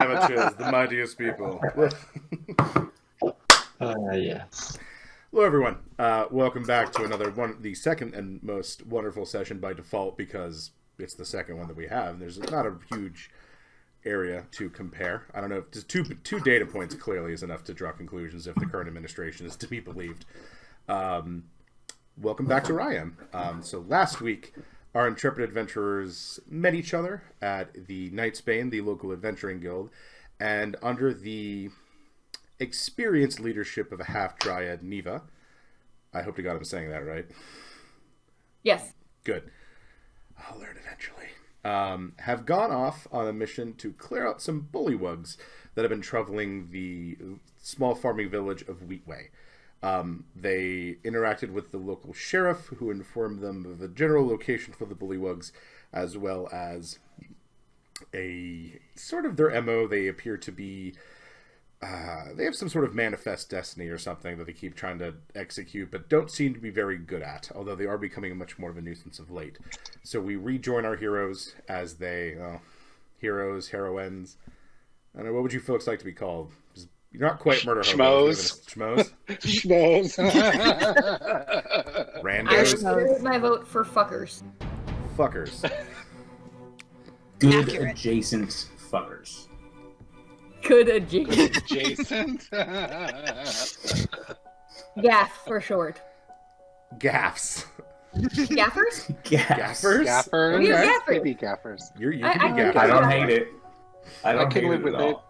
Amateurs, the mightiest people. Yes. Hello, everyone. Welcome back to the second and most wonderful session by default because it's the second one that we have. There's not a huge area to compare. I don't know. Just two data points clearly is enough to draw conclusions if the current administration is to be believed. Welcome back to Ryam. So last week, our intrepid adventurers met each other at the Knight's Bane, the local adventuring guild, and under the experienced leadership of a half-dryad Neva, I hope to God I'm saying that right. Yes. Good. I'll learn eventually. Have gone off on a mission to clear out some bullywugs that have been troubling the small farming village of Wheatway. They interacted with the local sheriff, who informed them of the general location for the bullywugs, as well as a sort of their MO. They appear to be, they have some sort of manifest destiny or something that they keep trying to execute, but don't seem to be very good at, although they are becoming much more of a nuisance of late. So we rejoin our heroes as heroes, heroines. I don't know, what would you folks like to be called? You're not quite murder hobos. Schmoes. Schmoes. Randos. I would my vote for fuckers. Fuckers. Good Accurate. adjacent fuckers. Good adjacent. Adjacent. Gaff for short. Gaffs. Gaffers? Gaffers? Gaffers. You're Okay. gaffers. Maybe gaffers. You can I be gaffers. I don't hate it. I don't can hate live it with at all.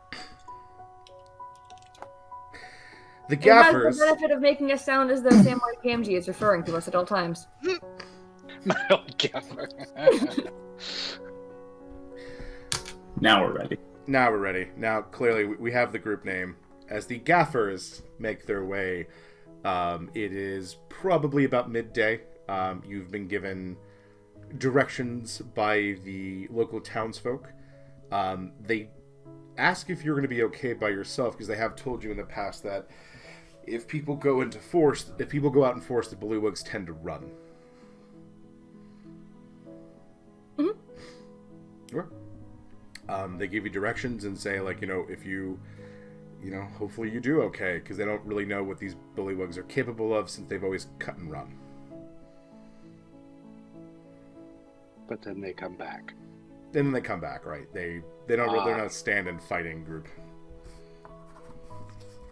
The It has the gaffers. benefit of making us sound as though Samurai Gamgee is referring to us at all times. My old gaffer. Now we're ready. Now we're ready. Now, clearly, we have the group name. As the gaffers make their way, it is probably about midday. You've been given directions by the local townsfolk. They ask if you're going to be okay by yourself, because they have told you in the past that if people go out in force, the bullywugs tend to run. Mhm. Sure. They give you directions and say, like, if you, hopefully you do okay, because they don't really know what these bullywugs are capable of since they've always cut and run. But then they come back. And then they come back, right? They're not a stand-and fighting group.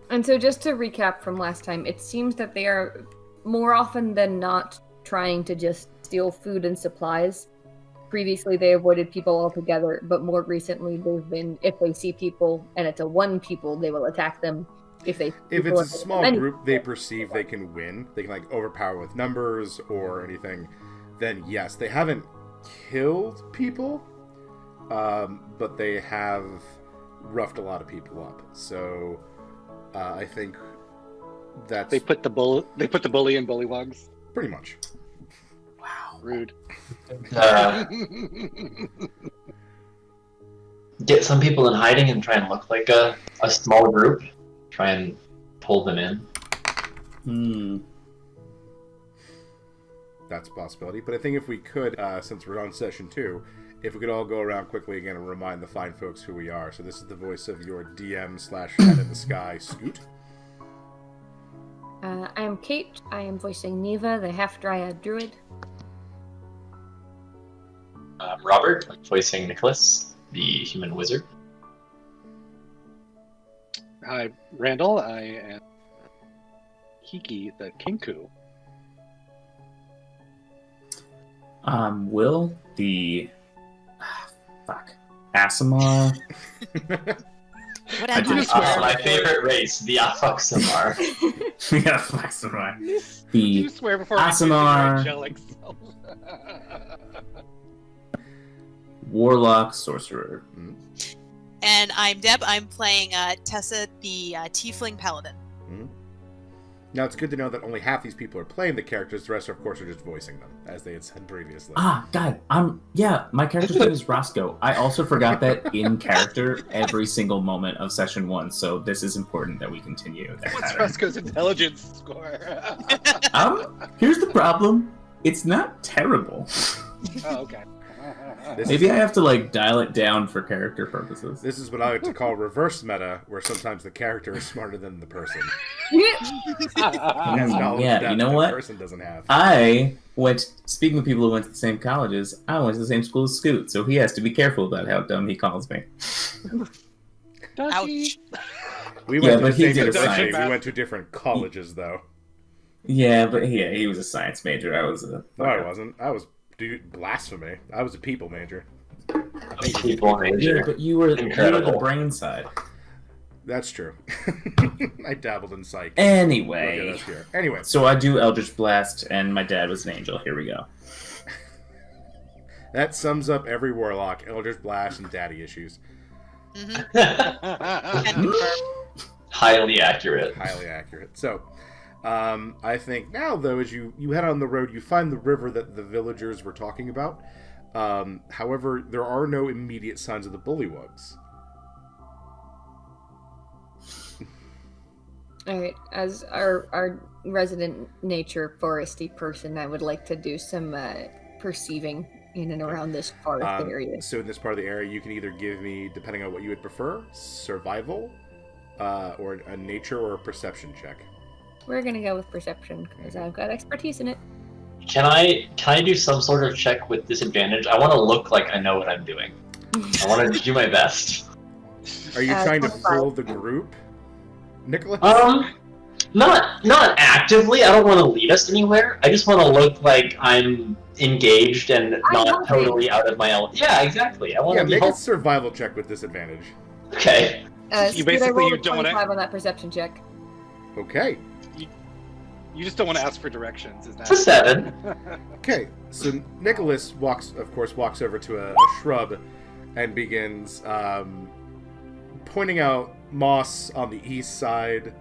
And so just to recap from last time, it seems that they are more often than not trying to just steal food and supplies. Previously, they avoided people altogether, but more recently, they've been, if they see people and it's a one people, they will attack them. If it's a small group they perceive they can win, they can overpower with numbers or anything, then yes, they haven't killed people, but they have roughed a lot of people up. So I think that's They put the bully in bullywugs. pretty much. Wow. Rude. Get some people in hiding and try and look like a small group. Try and pull them in. That's a possibility. But I think if we could, since we're on session 2, if we could all go around quickly again and remind the fine folks who we are. So this is the voice of your DM/head in the sky, Scoot. I am Kate. I am voicing Neva, the half-dryad druid. Robert, voicing Nicholas, the human wizard. Hi, Randall. I am Kiki, the kinku. Will, the... Asimar. What I am do I? My favorite race, the Afoxamar. Yeah, Asimar. The You swear before I Asimar. angelic self. Warlock, Sorcerer. And I'm Deb. I'm playing Tessa, the Tiefling Paladin. Now, it's good to know that only half these people are playing the characters. The rest, of course, are just voicing them, as they had said previously. God, my character's name is Roscoe. I also forgot that in character every single moment of session 1, so this is important that we continue that What's pattern. Roscoe's intelligence score? Here's the problem. It's not terrible. Oh, okay. Maybe I have to like dial it down for character purposes. This is what I like to call reverse meta, where sometimes the character is smarter than the person. Has knowledge Yeah, that you know the what? person doesn't have. Speaking of people who went to the same colleges, I went to the same school as Scoot, so he has to be careful about how dumb he calls me. Ouch. We went but to he the same did a university. science. We went to different colleges, though. Yeah, but he was a science major. I was a... No, I wasn't. I was, dude, blasphemy. I was a people major. People major. Yeah, but you were the Incredible. brain side. That's true. I dabbled in psych. Look at Anyway. us here. Anyway, So I do Eldritch Blast, and my dad was an angel. Here we go. that sums up every warlock: Eldritch Blast and daddy issues. And confirm. Highly accurate. Highly accurate. So, I think now, though, as you head on the road, you find the river that the villagers were talking about. However, there are no immediate signs of the bullywugs. All right, as our resident nature foresty person, I would like to do some perceiving in and around this forest area. So in this part of the area, you can either give me, depending on what you would prefer, survival, or a nature or a perception check. We're gonna go with perception because I've got expertise in it. Can I do some sort of check with disadvantage? I want to look like I know what I'm doing. I want to do my best. Are you trying to 25. fool the group, Nicholas? Not actively. I don't want to lead us anywhere. I just want to look like I'm engaged and not helping. totally out of my element. Yeah, exactly. I want Yeah, to be make a helpful. survival check with disadvantage. Okay. Scoot, basically- I rolled you a don't wanna- 25 on that perception check. Okay. You just don't want to ask for directions, is that? It's a 7. Okay, so Nicholas walks over to a shrub and begins pointing out moss on the east side,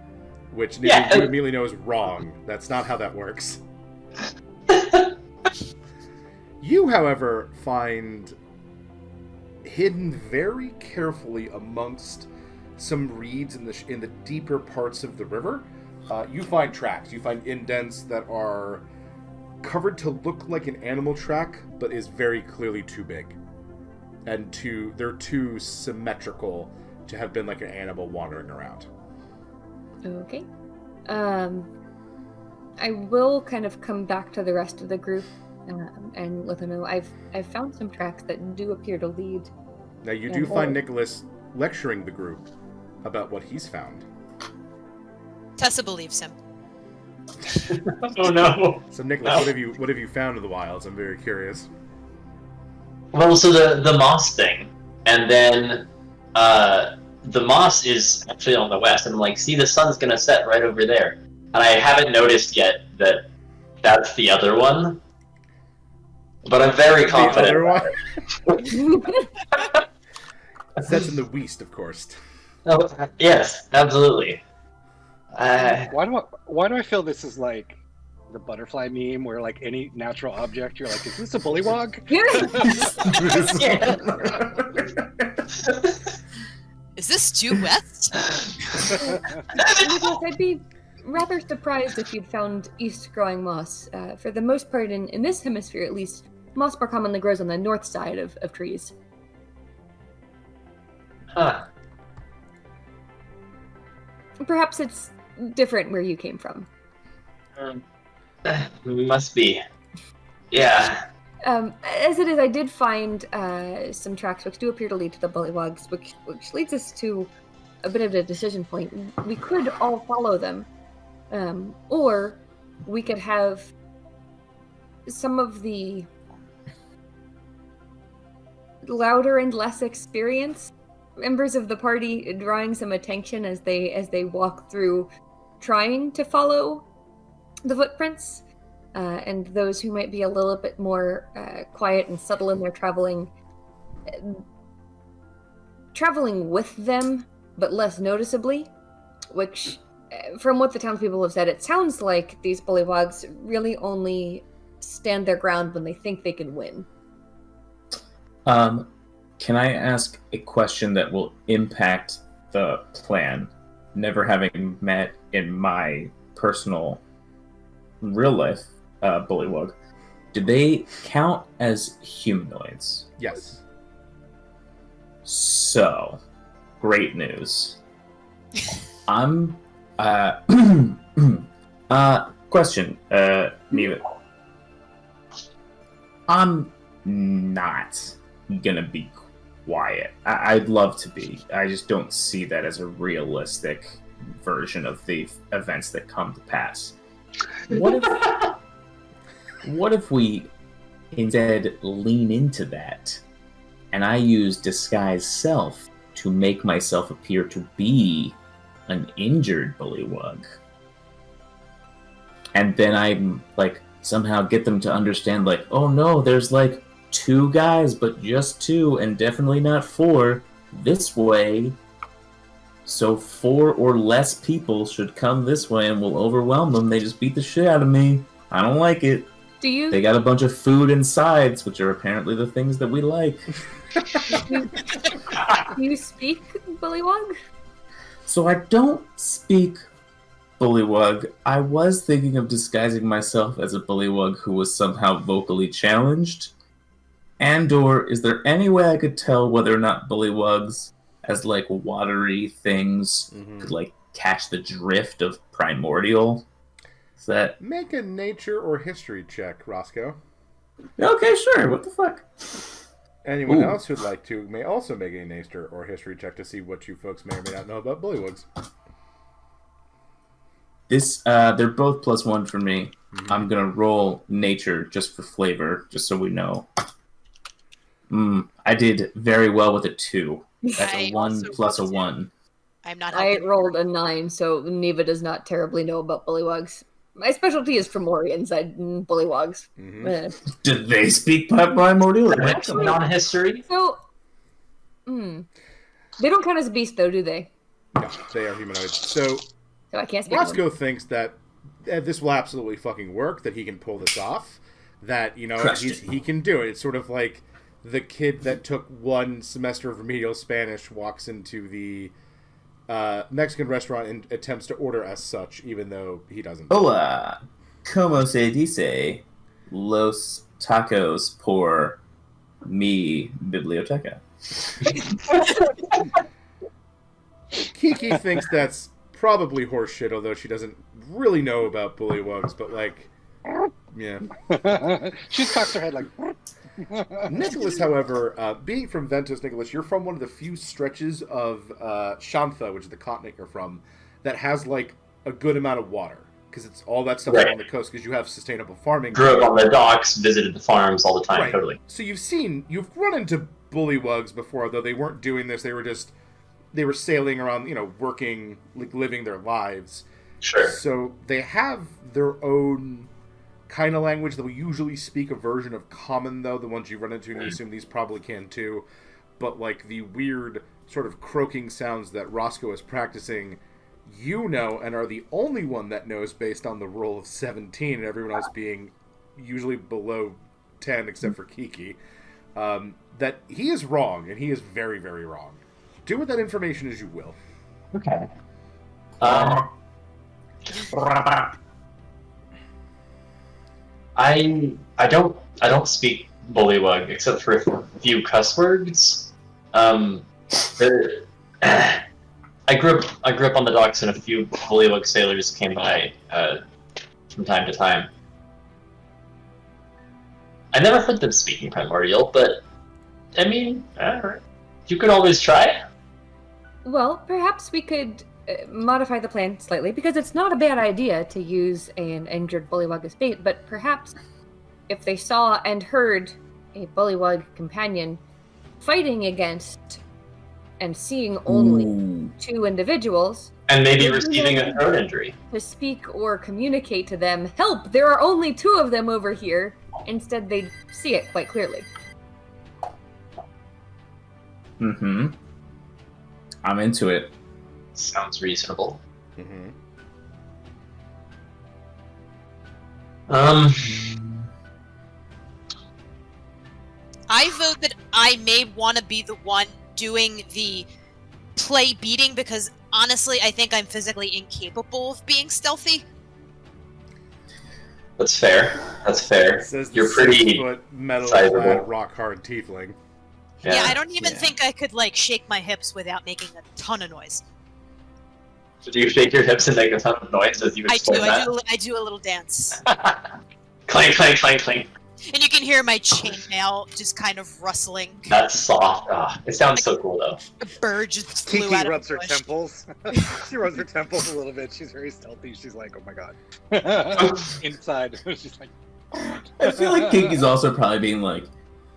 which you immediately know is wrong. That's not how that works. You, however, find hidden very carefully amongst some reeds in the deeper parts of the river. You find tracks. You find indents that are covered to look like an animal track, but is very clearly too big. And they're too symmetrical to have been like an animal wandering around. Okay. I will kind of come back to the rest of the group and let them know I've found some tracks that do appear to lead. Now you do find Nicholas lecturing the group about what he's found. Tessa believes him. Oh no. So Nicholas, what have you found in the wilds? I'm very curious. Well, so the moss thing, and then the moss is actually on the west, and I'm like, see, the sun's gonna set right over there, and I haven't noticed yet that that's the other one, but I'm very confident. The other about one? it. That's in the west, of course. Oh, yes, absolutely. Why do I feel this is like the butterfly meme where like any natural object you're like, is this a bullywog? Is this due west? Nicholas, I'd be rather surprised if you'd found east-growing moss. For the most part, in this hemisphere at least, moss more commonly grows on the north side of trees. Huh. Perhaps it's different where you came from. Must be. Yeah. As it is, I did find some tracks which do appear to lead to the bullywugs, which leads us to a bit of a decision point. We could all follow them, or we could have some of the louder and less experienced members of the party drawing some attention as they walk through, trying to follow the footprints. And those who might be a little bit more quiet and subtle in their traveling with them, but less noticeably, which, from what the townspeople have said, it sounds like these bullywugs really only stand their ground when they think they can win. Can I ask a question that will impact the plan? Never having met in my personal real life bullywug, Do they count as humanoids? Yes. So, great news. I'm question, Neva. I'm not gonna be quiet. I'd love to be. I just don't see that as a realistic version of the events that come to pass. What if we instead lean into that, and I use disguise self to make myself appear to be an injured bullywug? And then I'm like somehow get them to understand, like, oh no, there's like 2 guys, but just 2, and definitely not 4 this way. So 4 or less people should come this way and we'll overwhelm them. They just beat the shit out of me. I don't like it. They got a bunch of food and sides, which are apparently the things that we like. Do you speak bullywug? So I don't speak bullywug. I was thinking of disguising myself as a bullywug who was somehow vocally challenged. And/or is there any way I could tell whether or not bullywugs, as like watery things, could like catch the drift of primordial? Is that... Make a nature or history check, Roscoe. Okay, sure. What the fuck? Anyone else who'd like to may also make a nature or history check to see what you folks may or may not know about bullywugs. This, they're both +1 for me. I'm gonna roll nature just for flavor, just so we know. I did very well with a 2. That's a 1 plus a 1. I'm not I helping. rolled a 9, so Neva does not terribly know about bullywugs. My specialty is Fomorians, bullywugs. Do they speak primordial? Non-history? So, they don't count as a beast, though, do they? No, they are humanoids. So I can't speak. Roscoe thinks that this will absolutely fucking work, that he can pull this off, that, you know, he can do it. It's sort of like the kid that took 1 semester of remedial Spanish walks into the Mexican restaurant and attempts to order as such, even though he doesn't. Hola, como se dice los tacos por mi biblioteca? Kiki thinks that's probably horseshit, although she doesn't really know about bullywugs, but like, yeah. She cocks her head like... Nicholas, however, being from Ventus, Nicholas, you're from one of the few stretches of Shantha, which is the continent you're from, that has like a good amount of water, because it's all that stuff along the coast, because you have sustainable farming. Grew up on the docks, visited the farms all the time, totally. So you've run into bullywugs before, though they weren't doing this. They were sailing around, you know, working, like living their lives. Sure. So they have their own kind of language that we usually speak a version of common, though. The ones you run into, and you assume these probably can too. But like the weird sort of croaking sounds that Roscoe is practicing, you know, and are the only one that knows based on the roll of 17, and everyone else being usually below 10 except for Kiki, that he is wrong, and he is very, very wrong. Do with that information as you will. Okay. I don't speak bullywug except for a few cuss words. I grew up on the docks, and a few bullywug sailors came by from time to time. I never heard them speaking primordial, but I mean, you could always try. Well, perhaps we could modify the plan slightly, because it's not a bad idea to use an injured bullywug as bait, but perhaps if they saw and heard a bullywug companion fighting against and seeing only 2 individuals, and maybe receiving a throat injury, to speak or communicate to them, help, there are only 2 of them over here, instead they'd see it quite clearly. I'm into it. Sounds reasonable. I vote that I may want to be the one doing the play beating, because honestly, I think I'm physically incapable of being stealthy. That's fair. That's fair. Says the You're pretty 6-foot metal sizable. clad rock hard tiefling. Yeah, I don't even Yeah. think I could like shake my hips without making a ton of noise. Do you shake your hips and make a ton of noise as you I do. explain that? I do a little dance, Clank, clank, clank, clank. and you can hear my chainmail just kind of rustling. That's soft. Ah, it sounds so cool though. A bird just flew Kiki out rubs of her the bush. temples. She rubs her temples a little bit. She's very stealthy. She's like, oh my god. Inside, she's like, I feel like Kiki's also probably being like,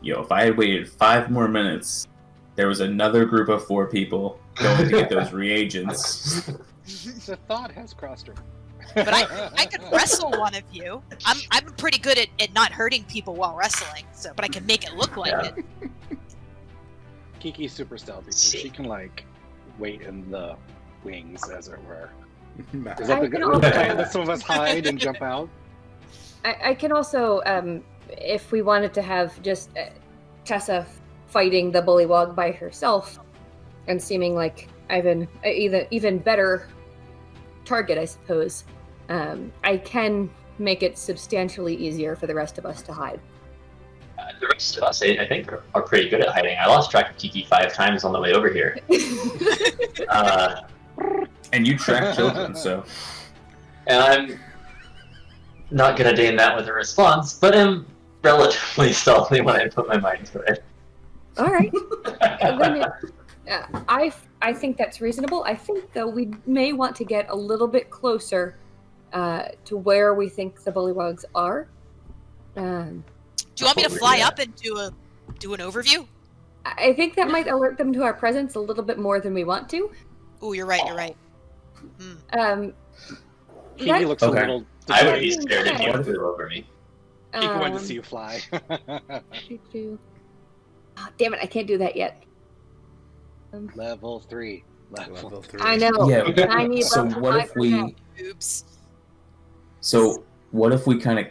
yo, if I had waited 5 more minutes, there was another group of 4 people going to get those reagents. the thought has crossed her. But I could wrestle one of you. I'm pretty good at not hurting people while wrestling. So, but I can make it look like Yeah. it. Kiki's super stealthy, so she can like wait in the wings, as it were. Is that I the can good also- plan that some of us hide and jump out? I can also, if we wanted to have just Tessa fighting the bullywog by herself and seeming like even better target, I suppose, I can make it substantially easier for the rest of us to hide. The rest of us, I think, are pretty good at hiding. I lost track of Kiki 5 times on the way over here. And you track children, so. And I'm not gonna deign that with a response, but am relatively stealthy when I put my mind to it. All right. Then I think that's reasonable. I think, though, we may want to get a little bit closer to where we think the bullywugs are. Do you want me to fly up and do an overview? I think that might alert them to our presence a little bit more than we want to. Ooh, you're right. You're right. Kiki That- looks Okay. a little. I would be scared if you flew over me. Kiki wanted to um, see you fly. Oh, damn it! I can't do that yet. Level 3. Level 3. I know. Yeah. I need So level what 5 if for we? that. Oops. So what if we kind of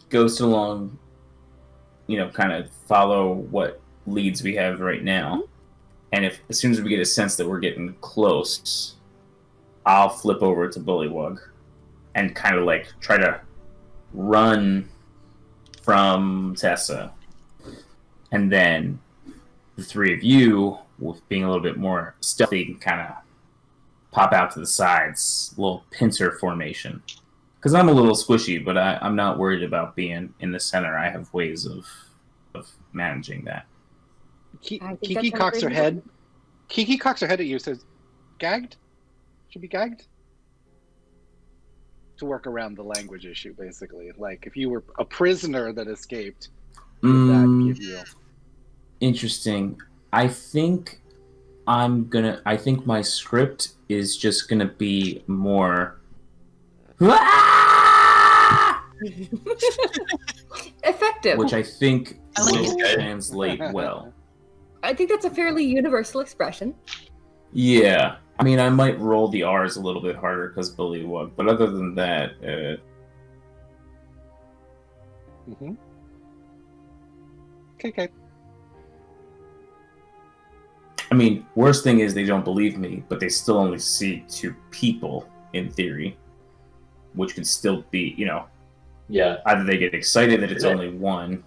ghost along? You know, kind of follow what leads we have right now, and if as soon as we get a sense that we're getting close, I'll flip over to Bullywug and kind of like try to run from Tessa, and then the 3 of you, with being a little bit more stealthy, can kind of pop out to the sides, little pincer formation. Because I'm a little squishy, but I'm not worried about being in the center. I have ways of managing that. I think Kiki that sounds cocks her reasonable. head. Kiki cocks her head at you. Says, "Gagged? Should be gagged." To work around the language issue, basically. Like if you were a prisoner that escaped, would that give you? Interesting. I think I think my script is just gonna be more. Effective. Which I think I like will it. translate well. I think that's a fairly universal expression. Yeah. I mean, I might roll the R's a little bit harder because Bullywug, but other than that, Mm-hmm. Okay. I mean, worst thing is they don't believe me, but they still only see 2 people in theory, which could still be, you know, Yeah. either they get excited that it's Yeah. only 1,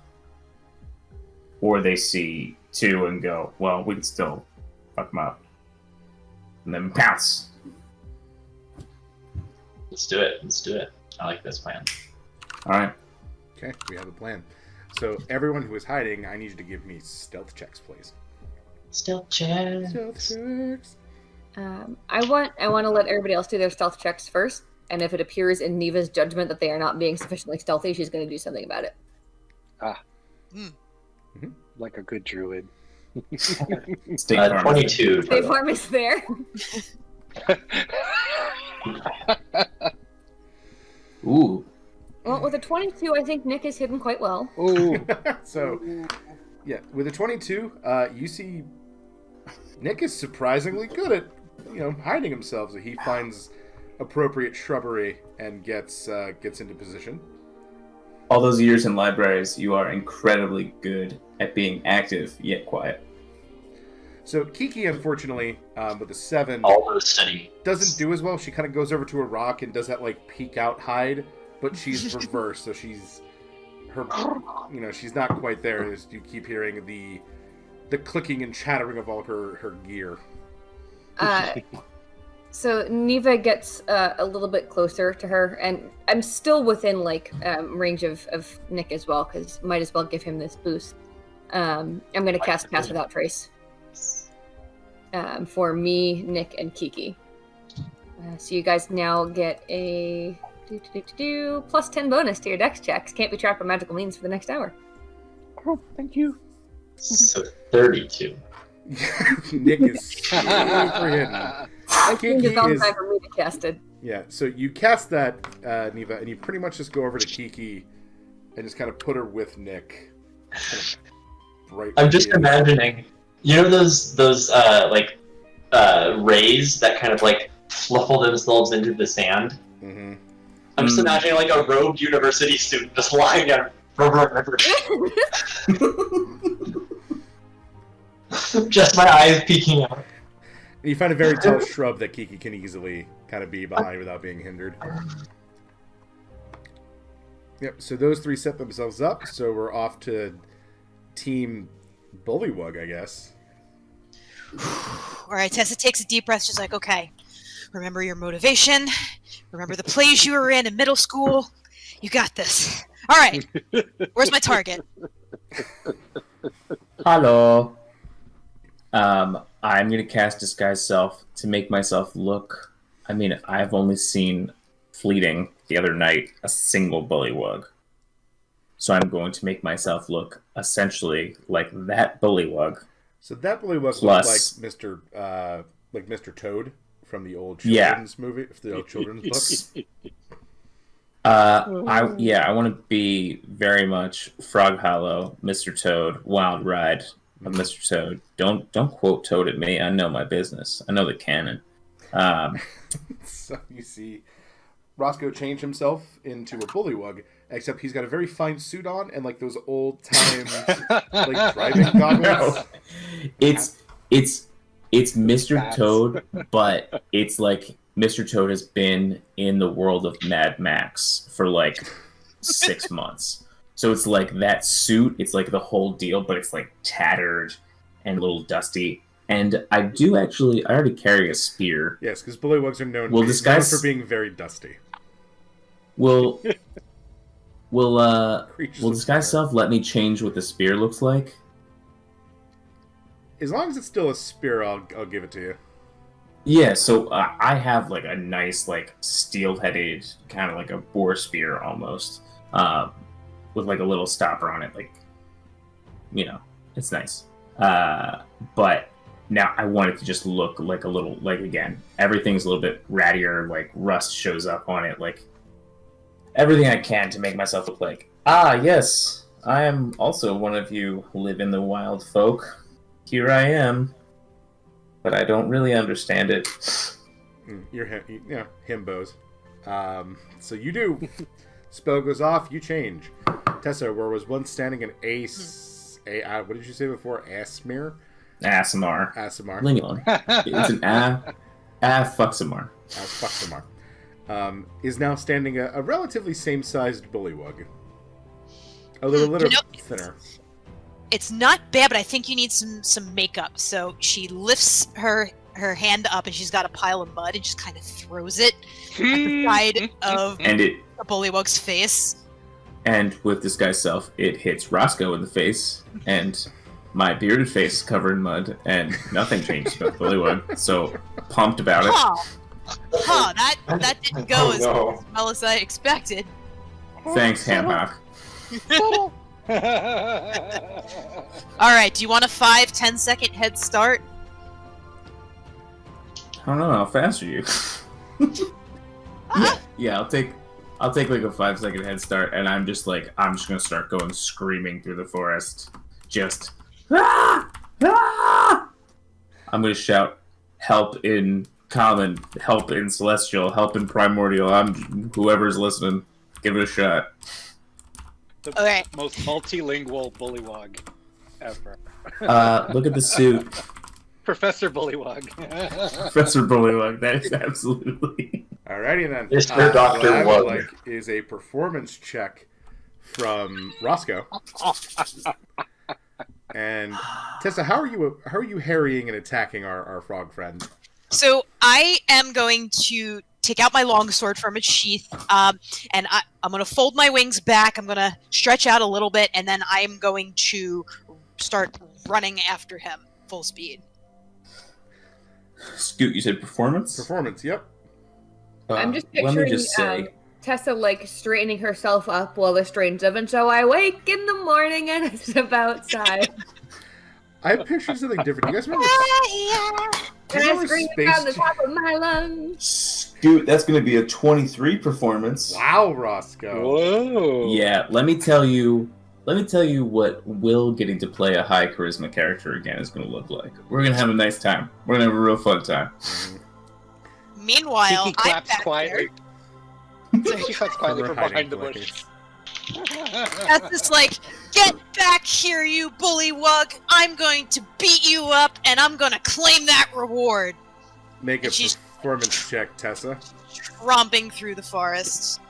or they see 2 and go, well, we can still fuck them up. And then pounce. Let's do it. Let's do it. I like this plan. Alright. Okay, we have a plan. So everyone who is hiding, I need you to give me stealth checks, please. Stealth checks. Stealth checks. I want to let everybody else do their stealth checks first, and if it appears in Neva's judgment that they are not being sufficiently stealthy, she's going to do something about it. Like a good druid. State Farm. 22. State Farm is there. Ooh. Well, with a 22, I think Nick is hidden quite well. Ooh. So, yeah, with a 22, you see Nick is surprisingly good at, hiding himself. So he finds appropriate shrubbery and gets into position. All those years in libraries, you are incredibly good at being active yet quiet. So Kiki, unfortunately, with a 7, All those study. doesn't do as well. She kind of goes over to a rock and does that, peek out hide, but she's reversed, so she's not quite there. As you keep hearing the clicking and chattering of all her gear. So Neva gets a little bit closer to her, and I'm still within range of Nick as well, because might as well give him this boost. I'm going to cast Pass Without Trace for me, Nick, and Kiki. So you guys now get a plus 10 bonus to your dex checks. Can't be trapped by magical means for the next hour. Oh, thank you. So 32. Nick is super hidden. I think it's all time for me to cast it. Yeah, so you cast that, Neva, and you pretty much just go over to Kiki and just kind of put her with Nick. I'm just imagining, you know those rays that kind of fluffle themselves into the sand? Mm-hmm. I'm just imagining a robed university student just lying down. Just my eyes peeking out. And you find a very tall shrub that Kiki can easily kind of be behind without being hindered. Yep, so those three set themselves up, so we're off to Team Bullywug, I guess. All right, Tessa takes a deep breath. She's like, okay, remember your motivation. Remember the plays you were in middle school. You got this. All right, where's my target? Hello. I'm going to cast Disguise Self to make myself look... I mean, I've only seen fleeting the other night a single Bullywug. So I'm going to make myself look essentially like that Bullywug. So that Bullywug looks like Mr. Toad from the old children's movie, the old children's book. I want to be very much Frog Hollow, Mr. Toad, Wild Ride of Mr. Toad. Don't quote Toad at me. I know my business. I know the canon. So you see Roscoe change himself into a Bullywug, except he's got a very fine suit on and those old time driving goggles. No. It's Mr. Toad, but it's Mr. Toad has been in the world of Mad Max for 6 months. So it's that suit, it's the whole deal, but it's tattered and a little dusty. And I already carry a spear. Yes, because Bullywugs are known for being very dusty. Will Disguise Self let me change what the spear looks like? As long as it's still a spear, I'll give it to you. Yeah, so I have a nice steel-headed kind of a boar spear almost, with a little stopper on it, it's nice. But now I want it to just look a little again, everything's a little bit rattier, rust shows up on it, everything I can to make myself look yes, I am also one of you who live in the wild folk. Here I am. But I don't really understand it. You're himbos. So you do. Spell goes off, you change. Tessa, where was once standing an what did you say before? Asmir? Asimar. Asimar. Lingon. It's an Fuxamar. Fuxamar. Is now standing a relatively same-sized Bullywug. A little thinner. It's not bad, but I think you need some makeup. So she lifts her hand up, and she's got a pile of mud, and just kind of throws it at the side of the Bullywug's face. And with Disguise Self, it hits Roscoe in the face, and my bearded face is covered in mud, and nothing changes about Bullywug. So pumped about it. That didn't go as well as I expected. Thanks, Hamhock. Alright, do you want a 5-10 second head start? I don't know, how fast are you? Yeah, I'll take a 5-second head start, and I'm just gonna start going screaming through the forest. Just I'm gonna shout help in common, help in celestial, help in primordial. I'm whoever's listening, give it a shot. The most multilingual Bullywug ever. Look at the suit. Professor Bullywug. Professor Bullywug, that is absolutely... All Alrighty then. Mr. Dr. What I would Wug. like is a performance check from Roscoe. And Tessa, how are you harrying and attacking our frog friend? So I am going to take out my longsword from its sheath, and I'm going to fold my wings back. I'm going to stretch out a little bit, and then I'm going to start running after him full speed. Scoot, you said performance? Performance, yep. I'm just let me picturing just say, Tessa like straightening herself up while the strain's up, and so I wake in the morning and I step outside. I pictured something different. You guys remember? And I scream from the top of my lungs. Scoot, that's going to be a 23 performance. Wow, Roscoe. Whoa. Yeah, let me tell you what Will getting to play a high charisma character again is going to look like. We're going to have a nice time. We're going to have a real fun time. Meanwhile, Kiki I'm claps back quietly. She claps quietly from behind the bush. That's just like, get back here, you bullywug! I'm going to beat you up, and I'm going to claim that reward. Make a And she's- performance check, Tessa. Tromping through the forest.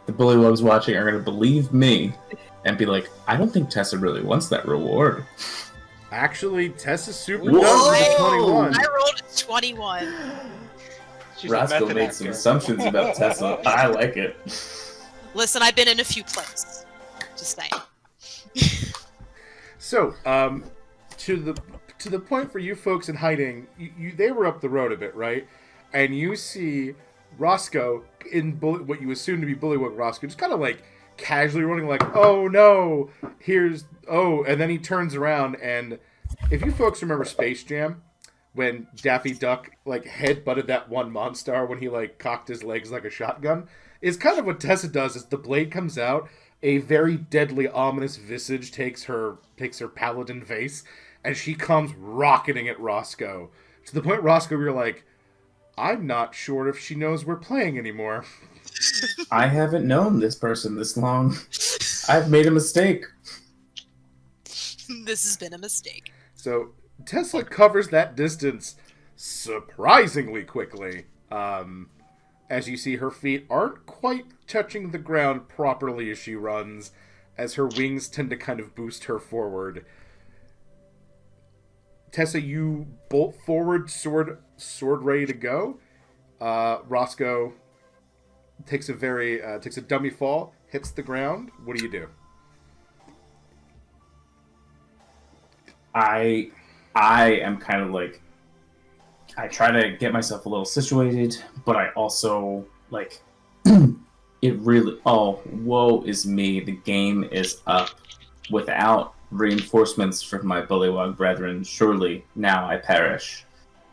The bullywugs watching are going to believe me and be like, I don't think Tessa really wants that reward. Actually, Tessa's super Whoa! done with a 21. I rolled a 21. She's a Roscoe method made some actor. assumptions about Tessa. I like it. Listen, I've been in a few plays. Just saying. So, to the point for you folks in hiding, they were up the road a bit, right? And you see Roscoe in what you assume to be Bullywug Roscoe, just kind of like casually running, like, oh no, and then he turns around, and if you folks remember Space Jam, when Daffy Duck like head-butted that one Monstar when he like cocked his legs like a shotgun, is kind of what Tessa does. Is the blade comes out, a very deadly, ominous visage takes her paladin face, and she comes rocketing at Roscoe to the point Roscoe, you're like, I'm not sure if she knows we're playing anymore. I haven't known this person this long. I've made a mistake. This has been a mistake. So Tesla covers that distance surprisingly quickly. As you see, her feet aren't quite touching the ground properly as she runs, as her wings tend to kind of boost her forward. Tessa, you bolt forward, sword ready to go. Roscoe takes a dummy fall, hits the ground. What do you do? I am kind of like, I try to get myself a little situated, but I also like it really. Oh, woe is me! The game is up. Without reinforcements from my bullywug brethren, surely now I perish.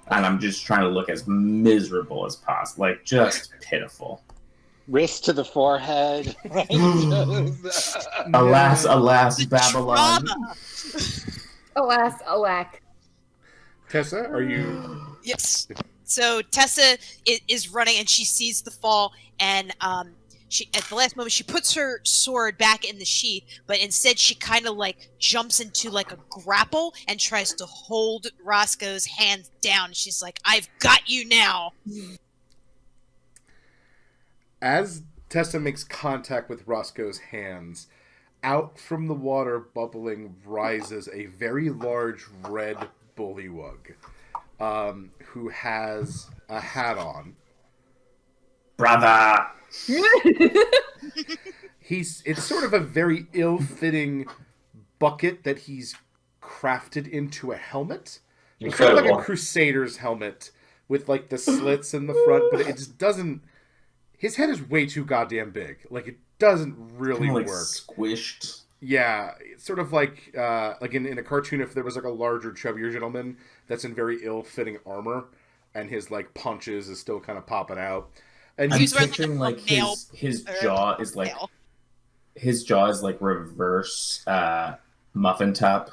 And I'm just trying to look as miserable as possible, like just pitiful. Wrist to the forehead. Alas, alas, Babylon. Drama. Alas, alack. Tessa, are you... Yes. So Tessa is running, and she sees the fall, and she at the last moment she puts her sword back in the sheath, but instead she kind of like jumps into like a grapple and tries to hold Roscoe's hands down. She's like, "I've got you now." As Tessa makes contact with Roscoe's hands, out from the water bubbling rises a very large red bullywug, who has a hat on. Brother! It's sort of a very ill-fitting bucket that he's crafted into a helmet. It's sort of like a Incredible. Crusader's helmet with like the slits in the front, but it just doesn't... His head is way too goddamn big. Like, it doesn't really Kinda like work. squished. Yeah, it's sort of like in a cartoon, if there was like a larger, chubbier gentleman that's in very ill-fitting armor, and his like punches is still kind of popping out. And I'm He's wearing, picturing like, like a male- his jaw is like reverse muffin top,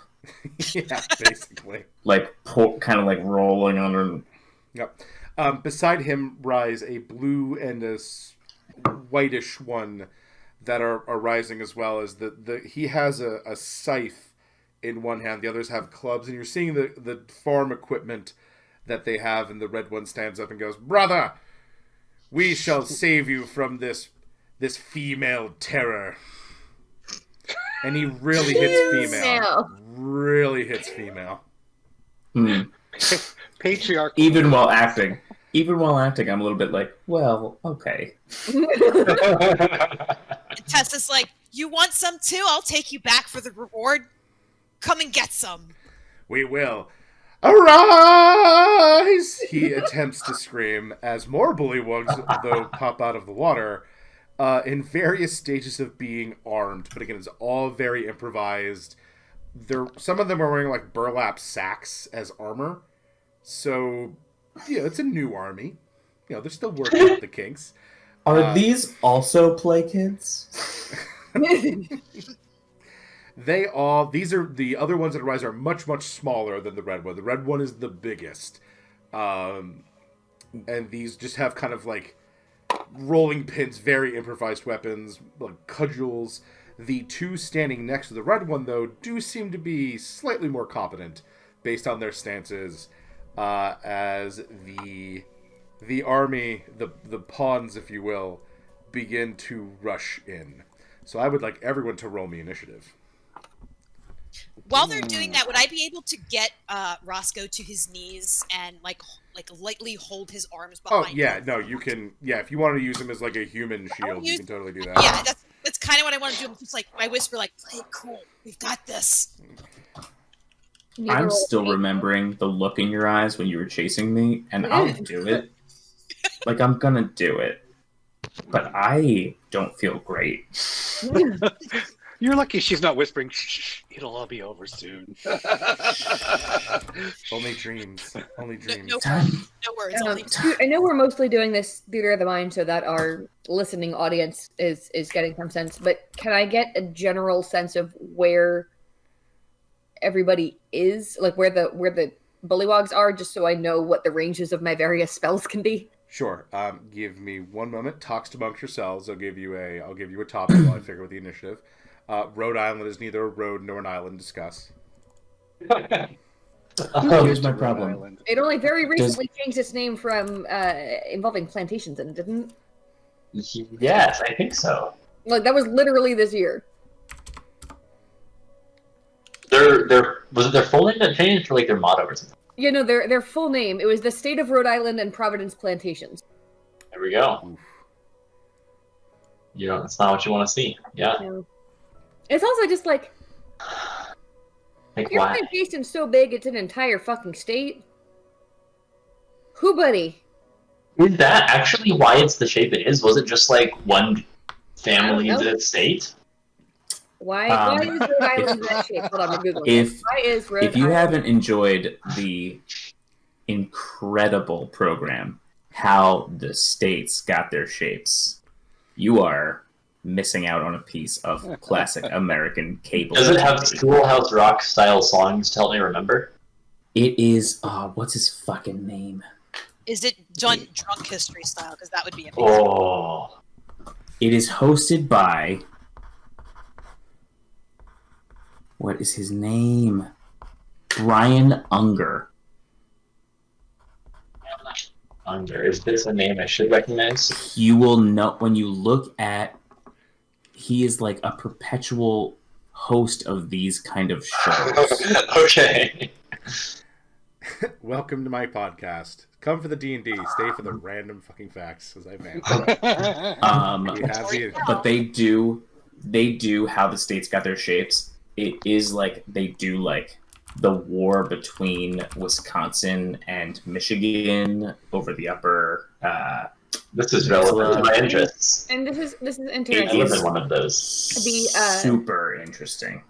yeah, basically. like kind of like rolling under. Yep. Beside him rise a blue and a whitish one that are rising as well as he has a scythe in one hand, the others have clubs, and you're seeing the farm equipment that they have, and the red one stands up and goes, "Brother, we shall save you from this female terror." And he really hits female. Really hits female. Patriarch. Even while acting, I'm a little bit like, well, okay. And Tessa's like, "You want some too? I'll take you back for the reward. Come and get some." We will. Arise! He attempts to scream as more bullywugs, though, pop out of the water, in various stages of being armed. But again, it's all very improvised. Some of them are wearing like burlap sacks as armor. So, yeah, it's a new army. You know, they're still working out the kinks. Are these also play kids? These are the other ones that arise are much, much smaller than the red one. The red one is the biggest. And these just have kind of like rolling pins, very improvised weapons, like cudgels. The two standing next to the red one, though, do seem to be slightly more competent based on their stances, as the army, the pawns, if you will, begin to rush in. So I would like everyone to roll me initiative. While they're doing that, would I be able to get Roscoe to his knees and like lightly hold his arms behind him? Oh yeah, no, you can. Yeah, if you want to use him as like a human shield, you can totally do that. Yeah, that's kind of what I want to do. I'm just like, I whisper like, "Play it cool. We've got this." I'm still remembering the look in your eyes when you were chasing me, and I'll do it. Like, I'm gonna do it. But I don't feel great. You're lucky she's not whispering, "Shh, it'll all be over soon." Only dreams. Only dreams. No words. Only I know we're mostly doing this theater of the mind so that our listening audience is getting some sense, but can I get a general sense of where everybody is? Like where the bullywugs are, just so I know what the ranges of my various spells can be? Sure. Give me one moment. Talks amongst yourselves. I'll give you a topic while I figure out the initiative. Rhode Island is neither a road nor an island. Discuss. Here's my problem. It only very recently changed its name from involving plantations, and didn't. Yes, I think so. Like that was literally this year. Was it their full name that changed, or like their motto or something? You know, their full name. It was the State of Rhode Island and Providence Plantations. There we go. You know, that's not what you want to see. Yeah. Yeah. It's also just like your why? plantation's so big it's an entire fucking state. Who, buddy? Is that actually why it's the shape it is? Was it just like one family's state? Why is Rhode Island that shape? Hold on, I'm Googling. If you haven't enjoyed the incredible program, How the States Got Their Shapes, you are missing out on a piece of classic American cable. Does it have Schoolhouse Rock style songs to help me remember? It is, what's his fucking name? Is it done drunk history style? Because that would be amazing. Oh. It is hosted by... What is his name? Brian Unger. Unger. Is this a name I should recognize? You will know when you look at... He is like a perpetual host of these kind of shows. Okay. Welcome to my podcast. Come for the D&D. Stay for the random fucking facts, as I meant. But they do How the States Got Their Shapes. It is like they do like the war between Wisconsin and Michigan over the upper. This is relevant to my interests. And this is interesting. I live in one of those. Super interesting.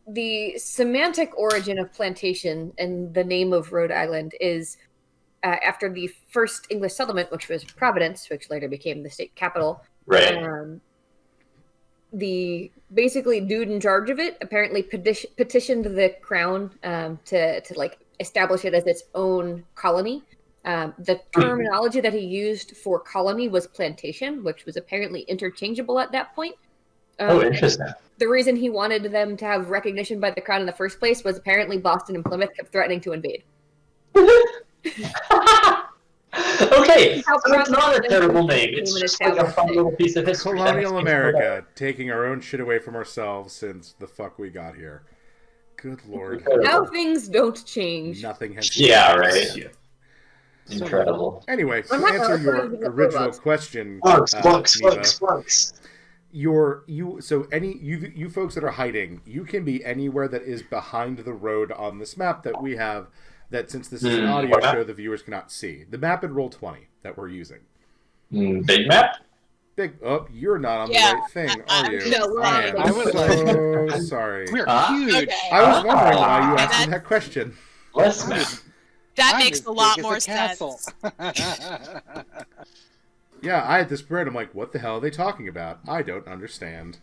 The semantic origin of plantation and the name of Rhode Island is after the first English settlement, which was Providence, which later became the state capital. Right. The basically dude in charge of it apparently petitioned the crown to like establish it as its own colony. The terminology that he used for colony was plantation, which was apparently interchangeable at that point. Interesting. The reason he wanted them to have recognition by the crown in the first place was apparently Boston and Plymouth kept threatening to invade. Hey, How so it's not a terrible name. became It's an just like a fun established little piece of history. Colonial America, taking our own shit away from ourselves since the fuck we got here. Good lord. Incredible. Now things don't change. Nothing has changed. Yeah, right. Incredible. Anyway, to I'm not answer gonna your refer to the original robots. question, Sparks. Neva, you folks that are hiding, you can be anywhere that is behind the road on this map that we have. That since this is an audio show, the viewers cannot see the map in Roll20 that we're using. Big map. Big. Oh, you're not on the right thing, are you? No, we're on I am the I was like- so sorry. We're Huh? huge. Okay. I was wondering why you And asked me that- that question. Less map. That I'm makes as a lot big as more a castle. sense. Yeah, I had this spread. I'm like, what the hell are they talking about? I don't understand.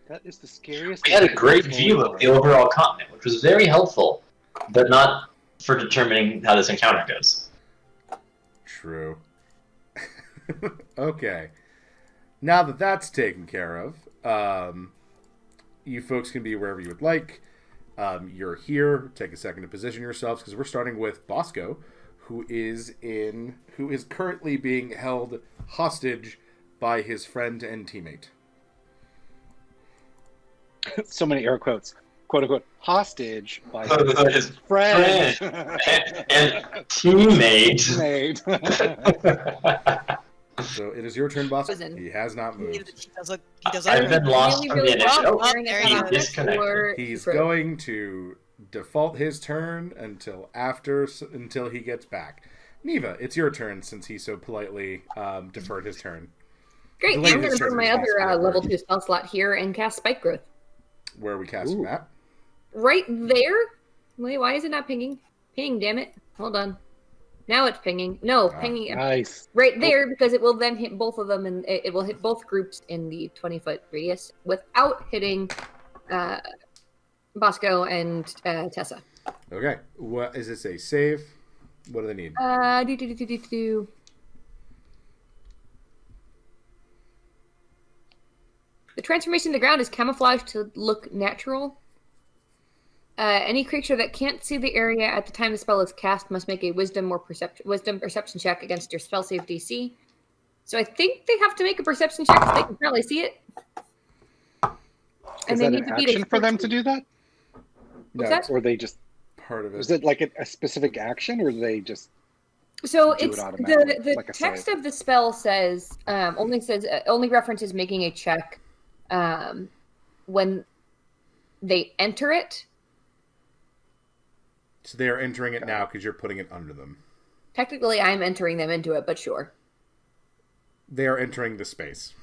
That is the scariest. We had a thing great in view world. of the overall continent, which was very helpful, but not for determining how this encounter goes. True. Okay. Now that that's taken care of, you folks can be wherever you would like. You're here. Take a second to position yourselves because we're starting with Bosco, who is currently being held hostage by his friend and teammate. So many air quotes. "Quote unquote" hostage by His friend and teammate. Mate. So it is your turn, Bosco. Listen. He has not He moved. does I've been lost from the initiative. Oh, there he is. Disconnected. He's going to default his turn until he gets back. Neva, it's your turn since he so politely deferred his turn. Great. Delayed I'm going his to put turn my is other possible. level 2 spell slot here and cast Spike Growth. Where are we casting Ooh. that? Right there. Wait, why is it not pinging? Ping, damn it. Hold on. Now it's pinging. No, pinging Nice. right there because it will then hit both of them and it will hit both groups in the 20-foot radius without hitting Bosco and Tessa. Okay. What is this? A save? What do they need? Do. The transformation to the ground is camouflaged to look natural. Any creature that can't see the area at the time the spell is cast must make a wisdom perception check against your spell save DC. So I think they have to make a perception check because they can probably see it. Is that an action for them to do that? What's No, that? Or they just... part of it. Is it like a specific action, or they just... So do it it's automatically, the like a text save? of the spell only references making a check when they enter it. So they are entering it now because you're putting it under them. Technically, I'm entering them into it, but sure. They are entering the space.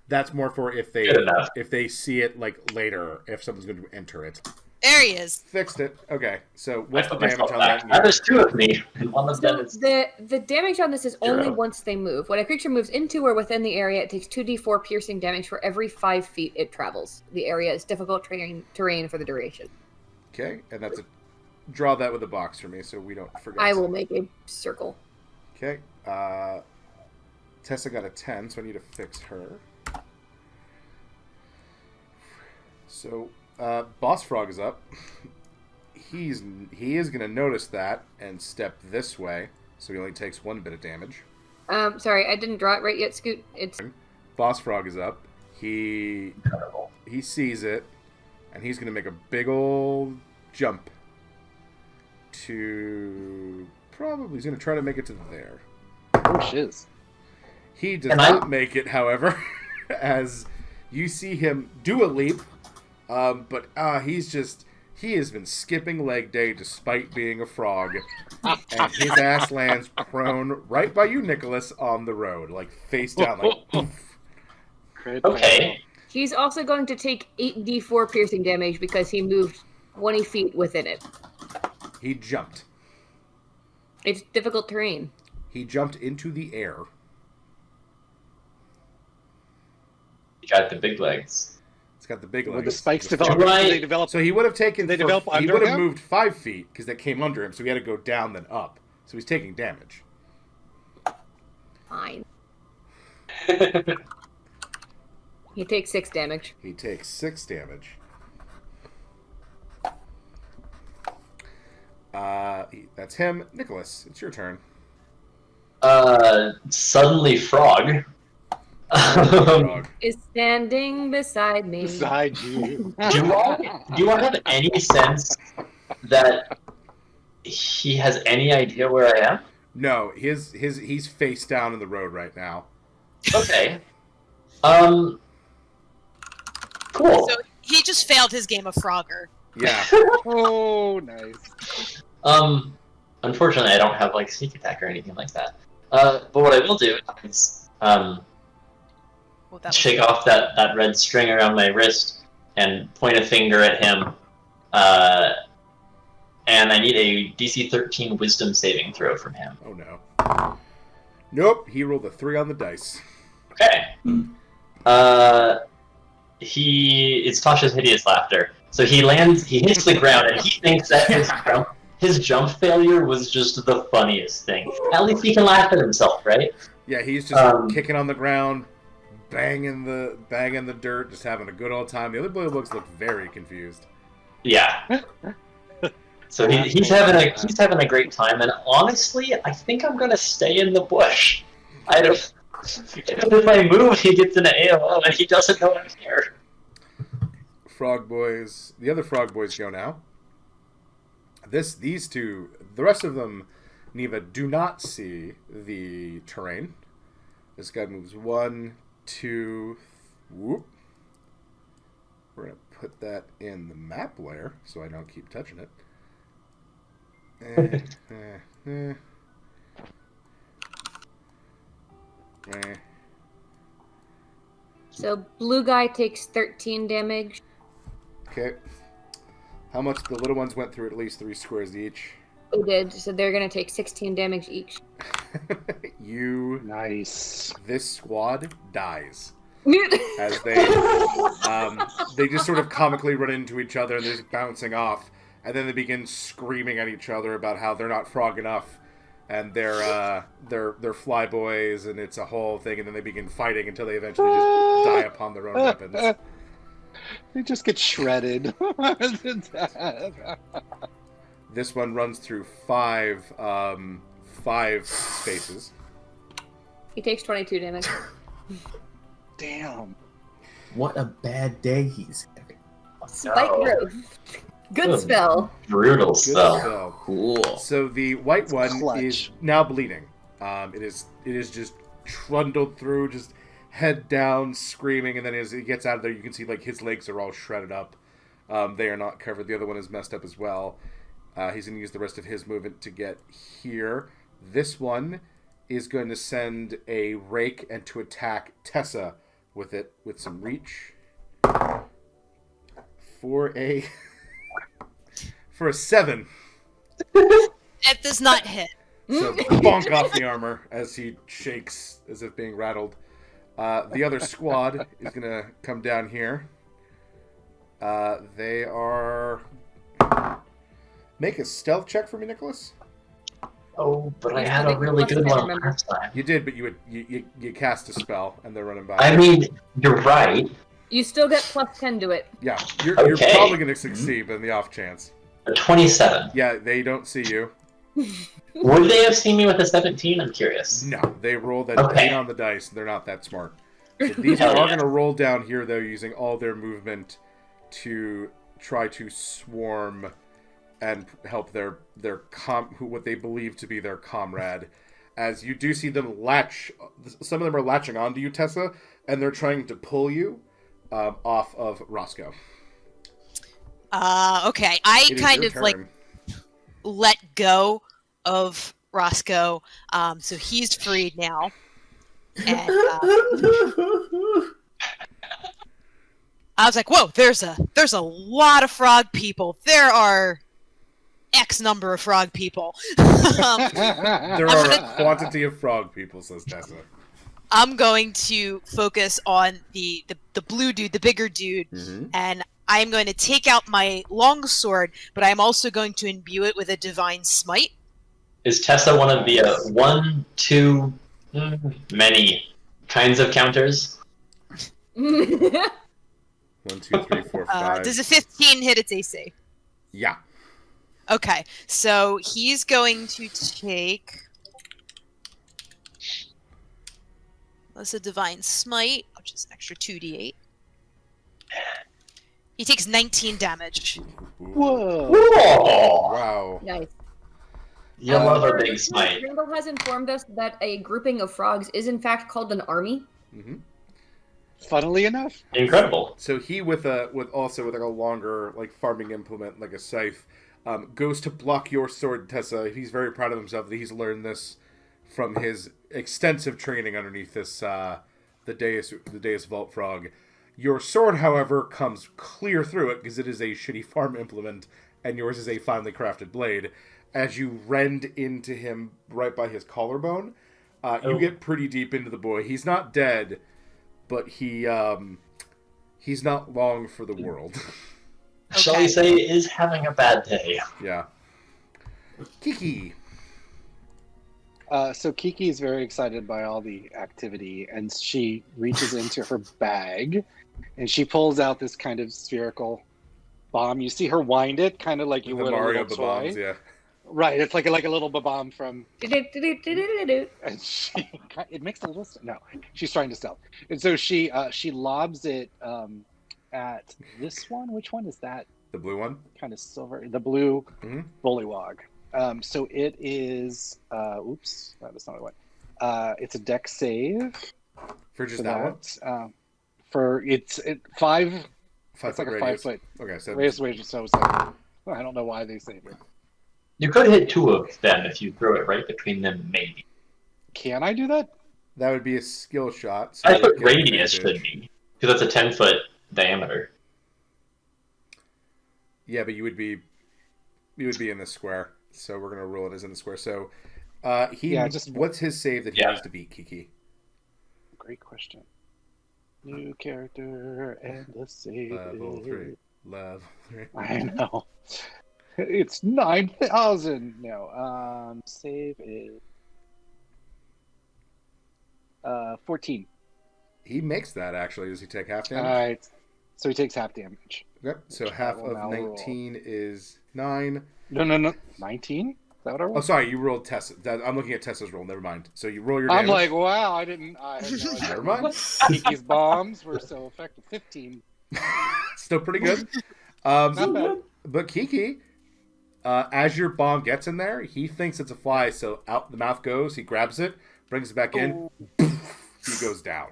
That's more for if Good enough. they see it like later, if someone's going to enter it. There he is. Fixed it. Okay. So what's I the put damage myself on back. that? Now there's two of me, and one of them So is... the damage on this is only Zero. once they move. When a creature moves into or within the area, it takes 2d4 piercing damage for every 5 feet it travels. The area is difficult terrain for the duration. Okay, and that's a draw that with a box for me so we don't forget. I will make a circle. Okay. Tessa got a 10, so I need to fix her. So, Boss Frog is up. He is going to notice that and step this way, so he only takes 1 bit of damage. Sorry, I didn't draw it right yet, Scoot. It's Boss Frog is up. He sees it, and he's going to make a big old jump to probably... He's going to try to make it to there. Oh, shiz. He does not make it, however, as you see him do a leap, but he has been skipping leg day despite being a frog, and his ass lands prone right by you, Nicholas, on the road, like face down, like poof. Okay. He's also going to take 8d4 piercing damage because he moved 20 feet within it. He jumped. It's difficult terrain. He jumped into the air. You got the big legs. It's got the big legs. Were the spikes The developed? Right. Did they develop? So he would have taken. They develop he under would have him? moved 5 feet because they came under him, so he had to go down then up. So he's taking damage. Fine. He takes 6 damage. He takes 6 damage. That's him. Nicholas, it's your turn. Suddenly frog. Frog. Is standing beside me. Beside you. Do I have any sense that he has any idea where I am? No, he's face down in the road right now. Okay. Cool. So he just failed his game of Frogger. Yeah. Oh, nice. Unfortunately, I don't have like sneak attack or anything like that. But what I will do is shake off that red string around my wrist and point a finger at him. And I need a DC 13 Wisdom saving throw from him. Oh no. Nope. He rolled a 3 on the dice. Okay. It's Tasha's hideous laughter. So he hits the ground, and he thinks that his jump failure was just the funniest thing. At least he can laugh at himself, right? Yeah, he's just kicking on the ground, banging the dirt, just having a good old time. The other bullywugs look very confused. Yeah. So he's having a great time, and honestly, I think I'm gonna stay in the bush. I don't. If I move, he gets an AOO, and he doesn't know I'm here. The other frog boys go now. These two, the rest of them, Neva, do not see the terrain. This guy moves 1, 2, whoop. We're gonna put that in the map layer so I don't keep touching it. So blue guy takes 13 damage. Okay. How much the little ones went through at least 3 squares each. They did, so they're gonna take 16 damage each. Nice. This squad dies. As they just sort of comically run into each other and they're just bouncing off. And then they begin screaming at each other about how they're not frog enough, and they're flyboys, and it's a whole thing. And then they begin fighting until they eventually just die upon their own weapons. They just get shredded. This one runs through 5 spaces. He takes 22 damage. Damn. What a bad day he's having. Spike growth. Good spell. Brutal Good spell. spell. Cool. So the white one Clutch. is now bleeding. It is just trundled through, just head down, screaming, and then as he gets out of there, you can see like his legs are all shredded up. They are not covered. The other one is messed up as well. He's going to use the rest of his movement to get here. This one is going to send a rake and to attack Tessa with it with some reach for a 7. It does not hit. So bonk off the armor as he shakes as if being rattled. The other squad is going to come down here. They are... Make a stealth check for me, Nicholas. Oh, but I had a really good one last time. You did, but you cast a spell and they're running by. I mean, you're right. You still get plus 10 to it. Yeah, you're Okay. probably going to succeed, but in the off chance. A 27. Yeah, they don't see you. Would they have seen me with a 17? I'm curious. No, they roll that Okay. 8 on the dice. They're not that smart. So these Hell are yeah. going to roll down here, though, using all their movement to try to swarm and help what they believe to be their comrade. As you do see them some of them are latching onto you, Tessa, and they're trying to pull you off of Roscoe. Okay. I It is kind your of like turn. let go of Roscoe, so he's freed now. And I was like, "Whoa! There's a lot of frog people. There are X number of frog people." There are a quantity of frog people, says Tessa. I'm going to focus on the blue dude, the bigger dude, and I'm going to take out my long sword, but I'm also going to imbue it with a divine smite. Is Tessa one of the 1, 2, many kinds of counters? 1, 2, 3, 4, 5. Does a 15 hit its AC? Yeah. Okay, so he's going to take That's a divine smite, which is an extra 2d8. He takes 19 damage. Whoa! Whoa! Wow. Nice. You love a big smite. Randall has informed us that a grouping of frogs is in fact called an army. Mm-hmm. Funnily enough. Incredible. So he with like a longer like farming implement like a scythe goes to block your sword, Tessa. He's very proud of himself that he's learned this from his extensive training underneath this the Deus Vault Frog. Your sword, however, comes clear through it because it is a shitty farm implement, and yours is a finely crafted blade. As you rend into him right by his collarbone, you get pretty deep into the boy. He's not dead, but he's not long for the world. Okay. Shall we say is having a bad day? Yeah. Kiki. So Kiki is very excited by all the activity, and she reaches into her bag, and she pulls out this kind of spherical bomb. You see her wind it, kind of like you would Mario a little bombs, toy. yeah. Right, it's like a little bomb from. And it makes a little. No, she's trying to stealth, and so she lobs it at this one. Which one is that? The blue one. Kind of silver. The blue Mm-hmm. bullywog. So it is. Oops, that is not what. It's a deck save. For just that one. For it's 5. It's like a radius. 5 foot. Okay, so Radius, so it's like, I don't know why they save it. You could hit 2 of them if you throw it right between them, maybe. Can I do that? that would be a skill shot. So 5 foot radius should be, because that's a 10-foot diameter. Yeah, but you would be in the square, so we're gonna rule it as in the square. So, what's his save that he needs to beat, Kiki? Great question. New character and the save. Level 3. Level 3. I know. It's 9,000. No. Save is 14. He makes that actually. Does he take half damage? All right. So he takes half damage. Yep. So half of 19 is 9. No. 19? Is that what I rolled? Oh, sorry. You rolled Tessa. I'm looking at Tessa's roll. Never mind. So you roll your damage. I'm like, wow, I had no idea. Never mind. Kiki's bombs were so effective. 15. Still pretty good. Not bad. But Kiki, as your bomb gets in there, he thinks it's a fly, so out the mouth goes. He grabs it, brings it back in. He goes down.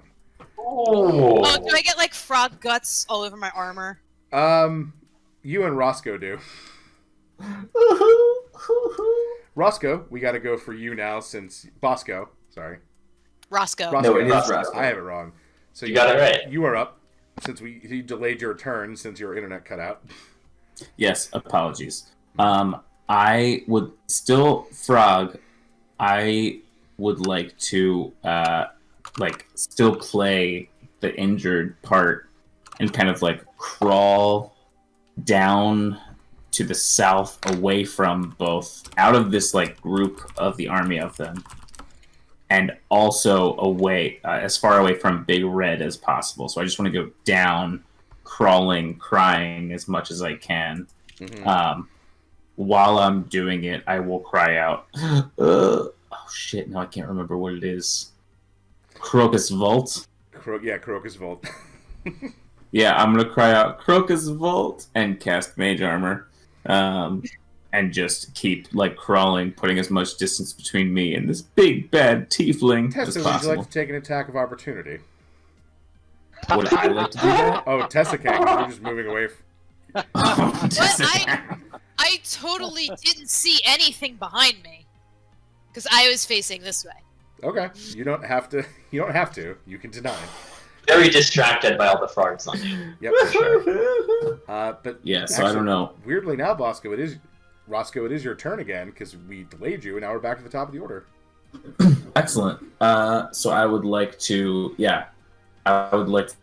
Oh, do I get like frog guts all over my armor? You and Roscoe do. Roscoe, we got to go for you now since Bosco. Sorry, Roscoe. No, it is Roscoe. I have it wrong. So you got it right. You are up since he delayed your turn since your internet cut out. Yes, apologies. I would still frog. I would like to still play the injured part and kind of like crawl down to the south away from both, out of this like group of the army of them, and also away as far away from Big Red as possible. So I just want to go down, crawling, crying as much as I can. Mm-hmm. While I'm doing it, I will cry out, oh shit, no, I can't remember what it is. Crocus Vault? Crocus Vault. Yeah, I'm going to cry out, Crocus Vault, and cast Mage Armor. And just keep, like, crawling, putting as much distance between me and this big, bad tiefling as Tessa, possible. would you like to take an attack of opportunity? Would I like to do that? Oh, Tessa can't, 'cause you're just moving away. I totally didn't see anything behind me. Because I was facing this way. Okay, you don't have to. You don't have to. You can deny. Very distracted by all the frogs on you. Yep, for sure. But yeah, so actually, I don't know. Weirdly now, Bosco, Roscoe, it is your turn again because we delayed you, and now we're back to the top of the order. Excellent. So I would like to, I would like to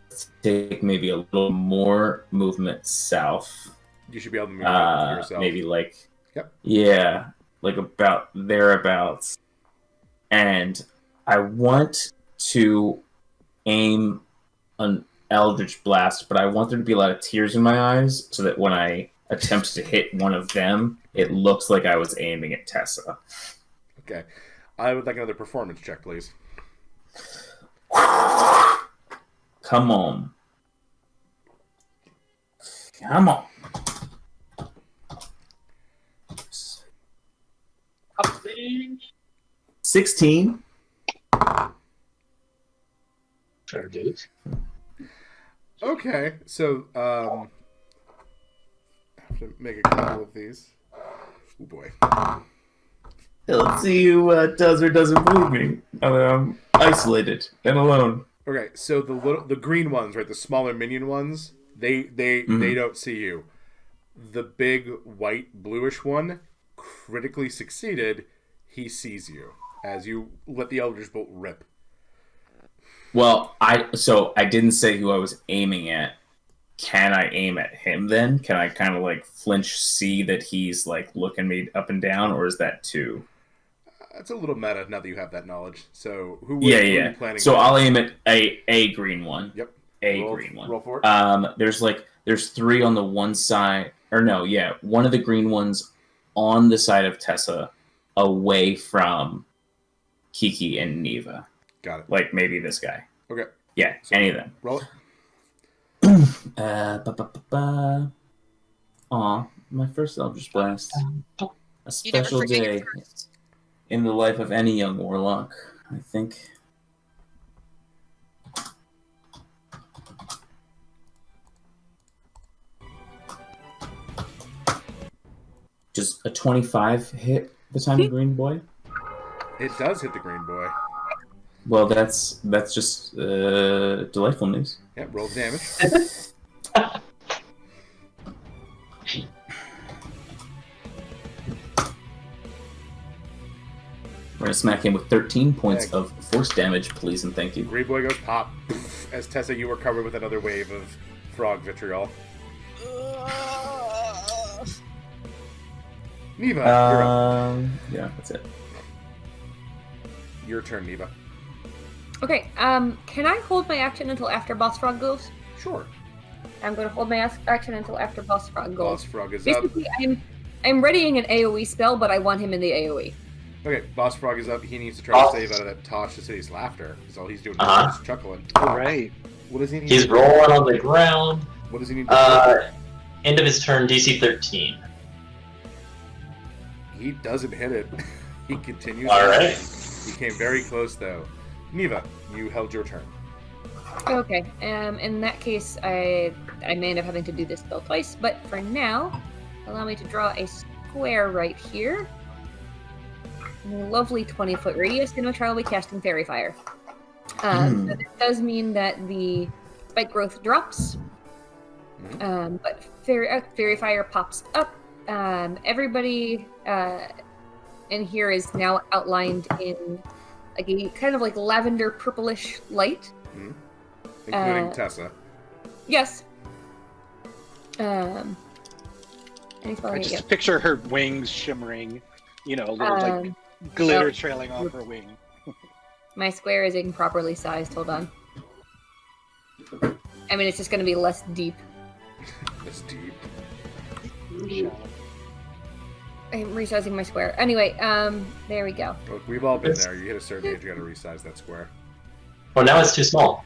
take maybe a little more movement south. You should be able to move yourself. Maybe like, yep. Yeah, like about thereabouts. And I want to aim an Eldritch Blast, but I want there to be a lot of tears in my eyes so that when I attempt to hit one of them, it looks like I was aiming at Tessa. Okay. I would like another performance check, please. Come on. Come on. 16. Fair dues. Okay, so I have to make a couple of these. Oh boy. Let's see who does or doesn't believe me. I'm isolated and alone. Okay, so the green ones, right, the smaller minion ones, they don't see you. The big white bluish one critically succeeded. He sees you as you let the Eldritch Bolt rip. Well, I didn't say who I was aiming at. Can I aim at him then? Can I kind of like flinch, see that he's like looking me up and down, or is that too? It's a little meta now that you have that knowledge. So who are you planning? So I'll aim at a green one. Yep. Green one. Roll for it. There's 3 on the one side, or no, yeah, one of the green ones on the side of Tessa, away from Kiki and Neva. Got it. Like maybe this guy. Okay. Yeah, So any of them. Roll it. Aw, my first Eldritch Blast. A You never special forget day your first. in the life of any young warlock, I think. Does a 25 hit the tiny green boy? It does hit the green boy. Well, that's just delightful news. Yeah, roll the damage. We're gonna smack him with 13 points of force damage, please and thank you. Green boy goes pop. As Tessa, you were covered with another wave of frog vitriol. Neva, you're up. Yeah, that's it. Your turn, Neva. Okay, can I hold my action until after Boss Frog goes? Sure. I'm going to hold my action until after Boss Frog goes. Boss Frog is up. Basically, I'm readying an AoE spell, but I want him in the AoE. Okay, Boss Frog is up. He needs to try to save out of that Tosh the City's laughter. Because all he's doing is just chuckling. All right. What does he need? He's rolling on the ground. What does he need to do? End of his turn, DC 13. He doesn't hit it. He continues. All right. He came very close, though. Neva, you held your turn. Okay, in that case, I may end up having to do this spell twice, but for now, allow me to draw a square right here. A lovely 20-foot radius, in which I will be casting Fairy Fire. So this does mean that the spike growth drops, but Fairy Fire pops up. Everybody in here is now outlined in like a kind of like lavender purplish light. Including Tessa. Yes. I just picture her wings shimmering, little like glitter trailing off her wing. My square is improperly sized. Hold on. I mean, it's just going to be less deep. Less deep. I'm resizing my square. Anyway, there we go. Look, we've all been there. You hit a certain age, you gotta resize that square. Well, now it's too small.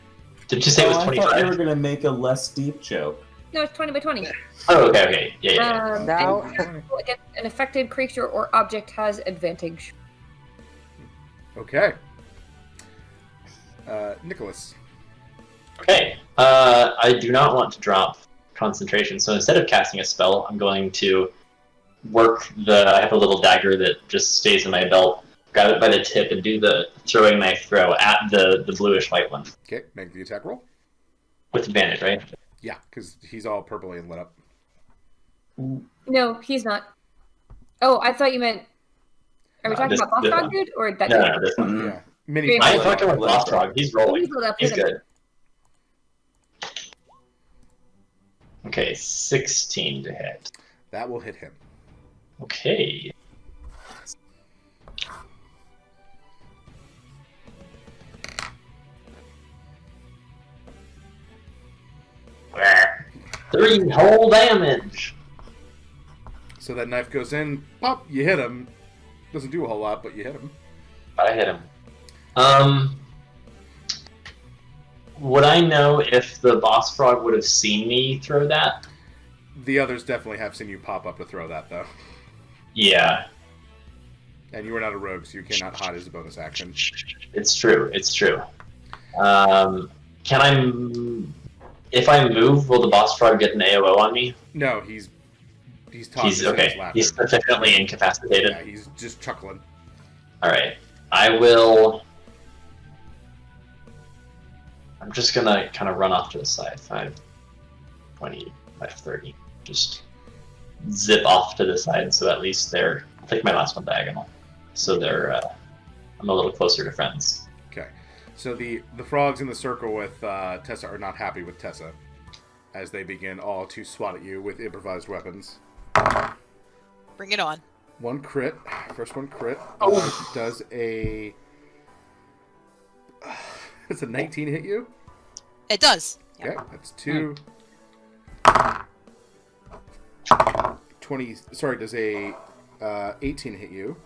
Did you say it was I 25? thought you were gonna make a less deep joke. No, it's 20 by 20. Oh, okay. Yeah. Now- Against an affected creature or object has advantage. Okay. Nicholas. Okay. I do not want to drop concentration, so instead of casting a spell, I'm going to work I have a little dagger that just stays in my belt, grab it by the tip, and do the throwing knife throw at the bluish white one. Okay, make the attack roll. With advantage, right? Yeah, because he's all purpley and lit up. No, he's not. Oh, I thought you meant... Are we talking about Boss Frog dude? Or that No, dude? this one. Yeah. Mini. I ain't fucking with Boss Frog. He's rolling. He's good. Okay, 16 to hit. That will hit him. Okay. Three whole damage. So that knife goes in, pop, you hit him. Doesn't do a whole lot, but you hit him. I hit him. would I know if the boss frog would have seen me throw that? The others definitely have seen you pop up to throw that, though. Yeah, And you are not a rogue, so you cannot hide as a bonus action. it's true. It's true. Can I? If I move, will the boss frog get an AOO on me? No, he's talking. He's okay. He's sufficiently incapacitated. Yeah, he's just chuckling. All right. I will. I'm just gonna kind of run off to the side. 5, 20, 5, 30. Just zip off to the side, so at least they're. I'll take my last one diagonal, so they're. I'm a little closer to friends. Okay. So the frogs in the circle with Tessa are not happy with Tessa, as they begin all to swat at you with improvised weapons. Bring it on. One crit. First one crit. Does a... Does a 19 hit you? It does. Okay, that's 2. 20... Sorry, does a 18 hit you?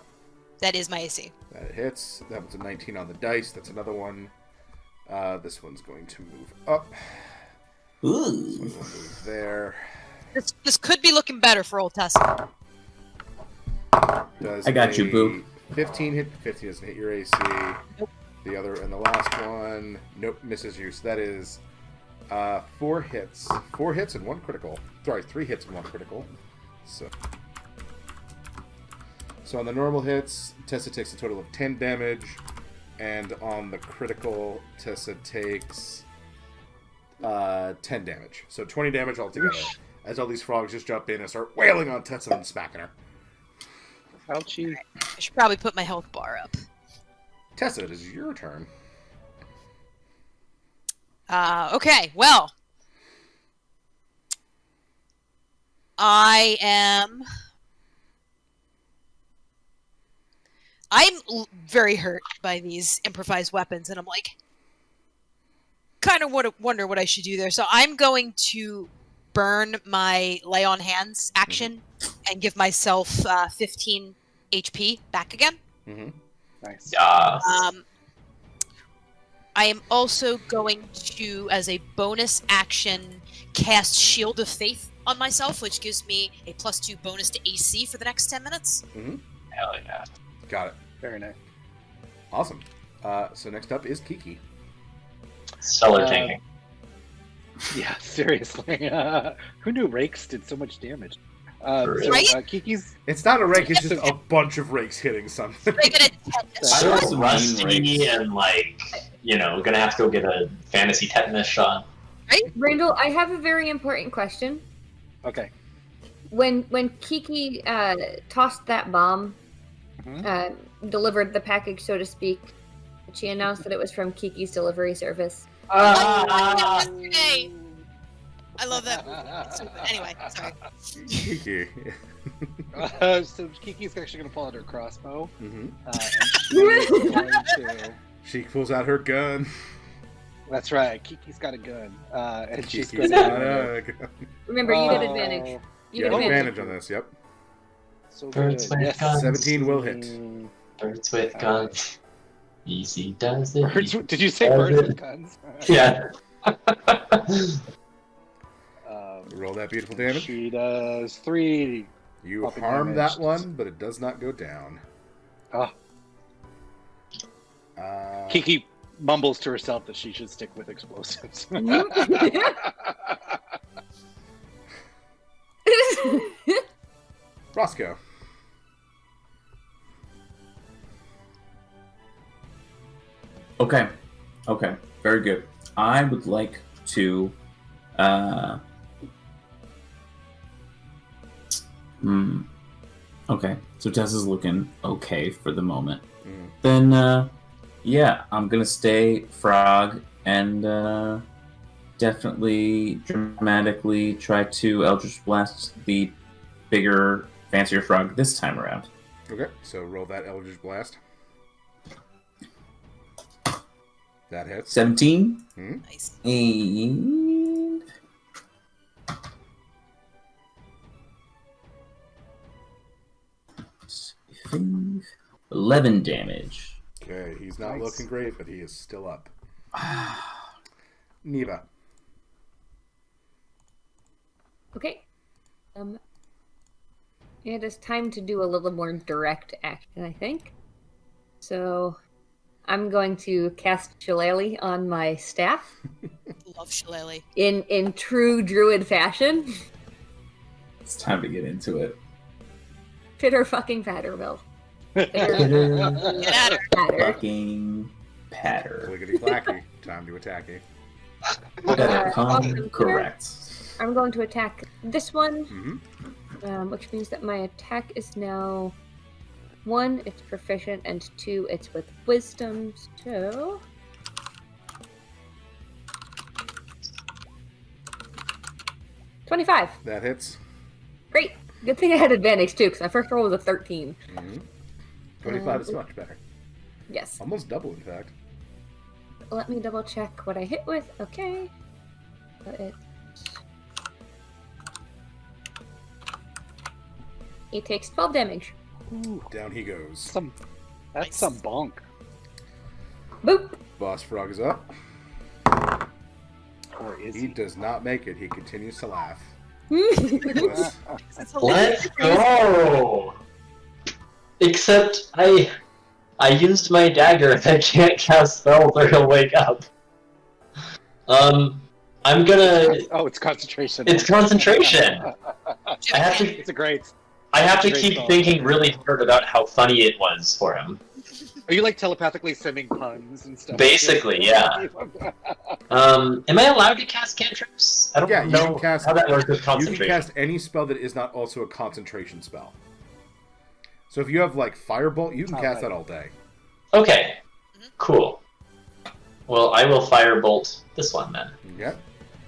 That is my AC. That hits. That was a 19 on the dice. That's another one. This one's going to move up. This one will move there. This could be looking better for old Tessa. Does I got you, boo. 15 hit. 15 doesn't hit your AC. Nope. The other and the last one, nope, misses you. So that is 4 hits. 4 hits and 1 critical. Sorry, 3 hits and 1 critical. So on the normal hits, Tessa takes a total of 10 damage, and on the critical, Tessa takes 10 damage. So 20 damage altogether, as all these frogs just jump in and start wailing on Tessa and smacking her. Ouchie. I should probably put my health bar up. Tessa, it is your turn. Okay, well. I'm very hurt by these improvised weapons, and I'm like, kind of wonder what I should do there. So I'm going to burn my lay on hands action and give myself 15 HP back again. Mm-hmm. Nice. I am also going to, as a bonus action, cast Shield of Faith on myself, which gives me a +2 bonus to AC for the next 10 minutes. Mm-hmm. Hell yeah. Got it. Very nice. Awesome. So next up is Kiki. Stellar tanking. Yeah, seriously. Who knew rakes did so much damage? Right? Kiki's. It's not a rake, it's just a bunch of rakes hitting something. They're gonna I'm Some rusty mean and gonna have to go get a fantasy tetanus shot. Randall, I have a very important question. Okay. When Kiki tossed that bomb, delivered the package, so to speak, she announced that it was from Kiki's delivery service. yesterday. I love that movie. So, anyway, sorry. Kiki. So Kiki's actually going to pull out her crossbow. Mm-hmm. She pulls out her gun. That's right. Kiki's got a gun. And she's Kiki's going got to... a gun. Remember, you get advantage. You have advantage on this, yep. So Birds good. with Yes. guns. 17 will hit. Birds with guns. Easy does it. Birds, did you say does birds it. with guns? Yeah. Roll that beautiful damage. She does 3. You Popping harm damage. that one, but it does not go down. Oh. Kiki mumbles to herself that she should stick with explosives. Roscoe. Okay. Okay. Very good. I would like to okay. So Tessa's looking okay for the moment. Then yeah, I'm gonna stay frog and definitely dramatically try to Eldritch Blast the bigger, fancier frog this time around. Okay, so roll that Eldritch Blast. That hits. 17. Nice. And 11 damage. Okay, he's not Nice. looking great, but he is still up. Neva. Okay. It is time to do a little more direct action, I think. So I'm going to cast Shillelagh on my staff. Love Shillelagh. In true druid fashion. It's time to get into it. Pitter fucking Patterville. Get at her. Patter. Fucking patter. Clickety clacky. Time to attack you. Awesome. Correct. I'm going to attack this one, Mm-hmm. which means that my attack is now 1, it's proficient, and 2, it's with wisdom. So 25. That hits. Great. Good thing I had advantage too, because my first roll was a 13. Mm-hmm. 25 is much better. Yes. Almost double, in fact. Let me double check what I hit with. Okay. He takes 12 damage. Ooh, down he goes. That's some bonk. Boop. Boss Frog is up. Or is He he? does not make it. He continues to laugh. Nice. Nicholas. That's hilarious. Let's go! Except I used my dagger and I can't cast spells or he'll wake up. I'm gonna... Oh, it's concentration. It's concentration! I have to, It's a great. I have to Great keep spell. thinking really hard about how funny it was for him. Are you like telepathically simming puns and stuff? Basically, yeah. Am I allowed to cast cantrips? I don't Yeah, you know can cast- how that works with You concentration. can cast any spell that is not also a concentration spell. So if you have like Firebolt, you can cast that all day. Okay, cool. Well, I will firebolt this one then. Yeah.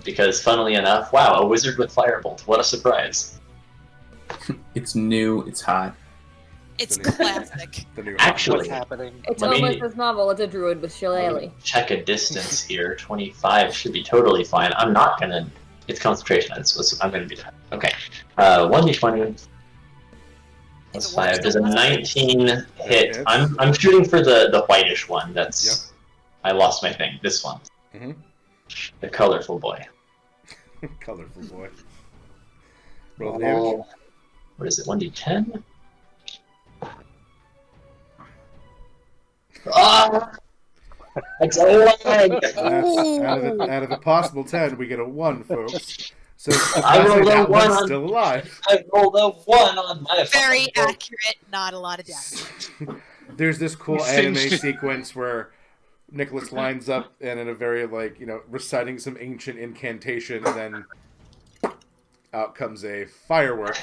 Because, funnily enough, wow, a wizard with firebolt. What a surprise. It's new. It's hot. It's classic. The new Actually- What's happening? It's Let me- almost as novel as a druid with Shillelagh. Check a distance here. 25 should be totally fine. I'm not gonna... It's concentration. I'm gonna do that. Okay. 1d20. Plus 5. Does a 19 hit? hits. I'm shooting for the whitish one. That's... Yep. I lost my thing. This one. Mhm. The colorful boy. Colorful boy. Roll the damage. Oh, what is it? 1d10? Ah! It's a lag! That's, out of the possible 10, we get a 1, folks. So I rolled a that 1 one's on- still alive. I rolled a 1 on my Very fucking accurate, not a lot of damage. There's this cool You anime singed- sequence where Nicholas lines up and in a very, like, reciting some ancient incantation, and then out comes a firework,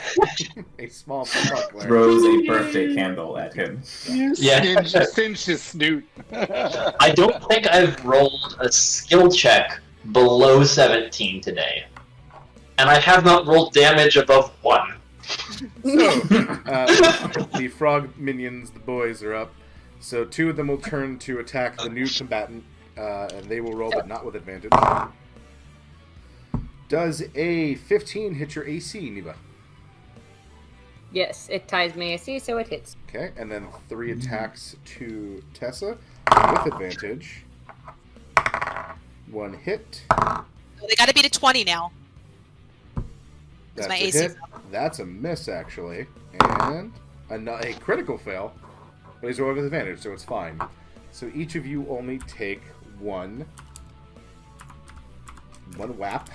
a small sparkler. Throws a birthday candle at him. Yeah. Singed his snoot. I don't think I've rolled a skill check below 17 today. And I have not rolled damage above 1. So, the frog minions, the boys, are up. So 2 of them will turn to attack the new combatant, and they will roll, but not with advantage. Does a 15 hit your AC, Neva? Yes, it ties my AC, so it hits. Okay, and then 3 attacks to Tessa with advantage. 1 hit. They gotta beat a 20 now. That's my a AC hit. That's a miss, actually. And a critical fail. But he's rolling with advantage, so it's fine. So each of you only take one whap.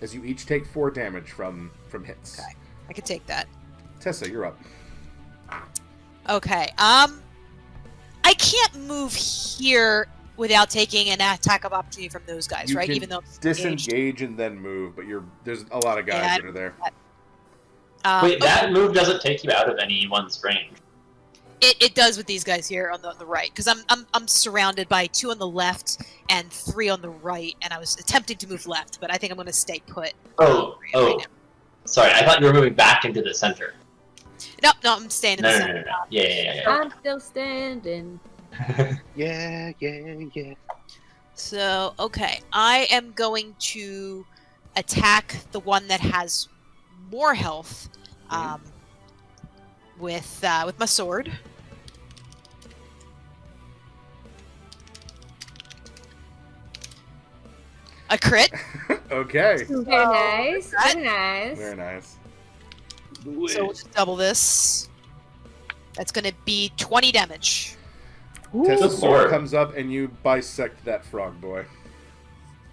As you each take 4 damage from hits. Okay. I could take that. Tessa, you're up. Okay. I can't move here without taking an attack of opportunity from those guys, You right? can Even though it's engaged. disengage and then move, but there's a lot of guys Yeah, that are there. Wait, okay. that move doesn't take you out of anyone's range. It does with these guys here on the right, because I'm surrounded by 2 on the left and 3 on the right, and I was attempting to move left, but I think I'm going to stay put. Oh, right now. Sorry, I thought you were moving back into the center. No, I'm staying in the No. center. Yeah. I'm still standing. Yeah. So, okay, I am going to attack the one that has more health with my sword. A crit. Okay. Very nice. that- Very nice. Very nice. So we'll just double this. That's going to be 20 damage. Tessa's sword Lord. comes up and you bisect that frog boy.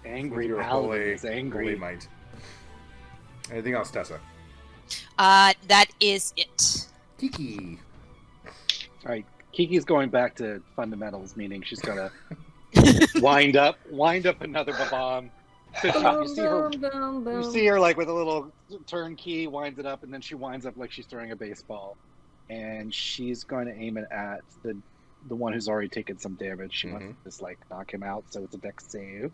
Angry With your paladin holy, is angry. holy might. Anything else, Tessa? That is it. Kiki. All right, Kiki's going back to fundamentals, meaning she's gonna wind up another bomb. So you see her, Boom, boom, boom. you see her like with a little turnkey, winds it up, and then she winds up like she's throwing a baseball, and she's going to aim it at the one who's already taken some damage. She wants to just like knock him out, so it's a dex save.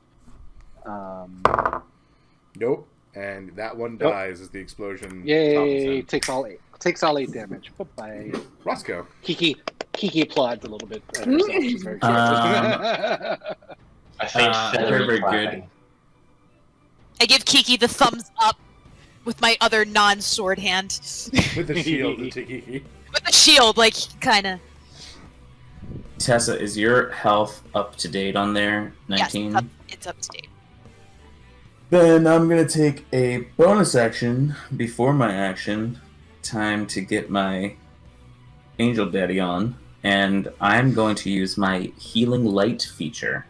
Nope. And that one dies as the explosion Yay! topples him. Takes all 8 damage. Bye bye. Roscoe. Kiki applauds a little bit. At herself. She's very cute. I think feathery very clapping. good. I give Kiki the thumbs up with my other non-sword hand. With the shield to Kiki. With the shield, like, kind of. Tessa, is your health up to date on there? 19? Yes, it's up to date. Then I'm going to take a bonus action before my action. Time to get my Angel Daddy on. And I'm going to use my Healing Light feature.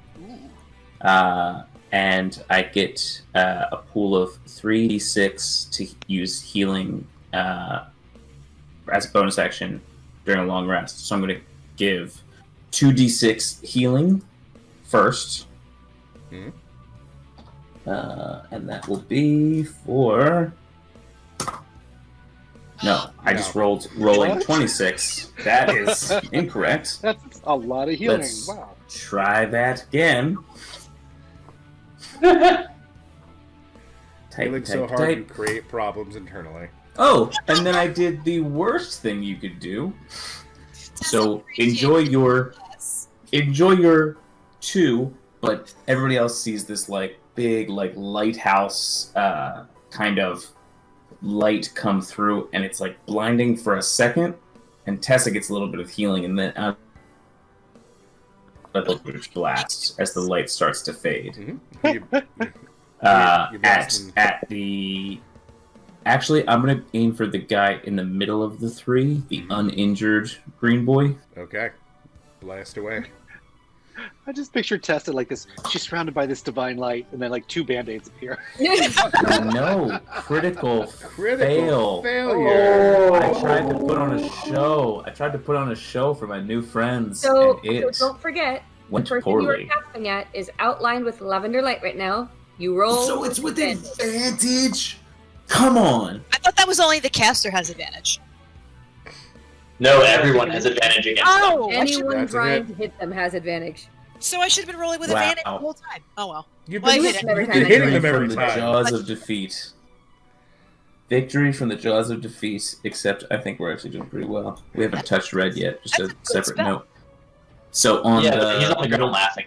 And I get a pool of 3d6 to use healing as a bonus action during a long rest. So I'm going to give 2d6 healing first. Mhm. And that will be for... No, I just rolling What? 26. That is incorrect. That's a lot of healing. Let's- Wow. Try that again. Healing so hard you create problems internally. Oh, and then I did the worst thing you could do. So enjoy your 2, but everybody else sees this like big like lighthouse kind of light come through, and it's like blinding for a second, and Tessa gets a little bit of healing, and then out of the blast as the light starts to fade. Mm-hmm. You At blasting. the actually, I'm gonna aim for the guy in the middle of the 3, the uninjured green boy. Okay. Blast away. I just picture Tessa like this. She's surrounded by this divine light, and then like 2 band-aids appear. No, critical fail. failure. I tried to put on a show for my new friends, So, and it so don't forget, the went person you are poorly. casting at is outlined with lavender light right now. You roll. So it's with advantage. Come on. I thought that was only the caster has advantage. No, everyone has advantage against them. Oh, Anyone That's a trying hit. to hit them has advantage. so I should have been rolling with Wow. advantage the whole time. Oh well. You've Well, I been, hit it. Every you've time been I hitting try. them From every the time. jaws of defeat. Victory from the jaws of defeat, except I think we're actually doing pretty well. We haven't touched red yet, just That's a a good separate spell. note. So on Yeah, but he's on the the ground laughing.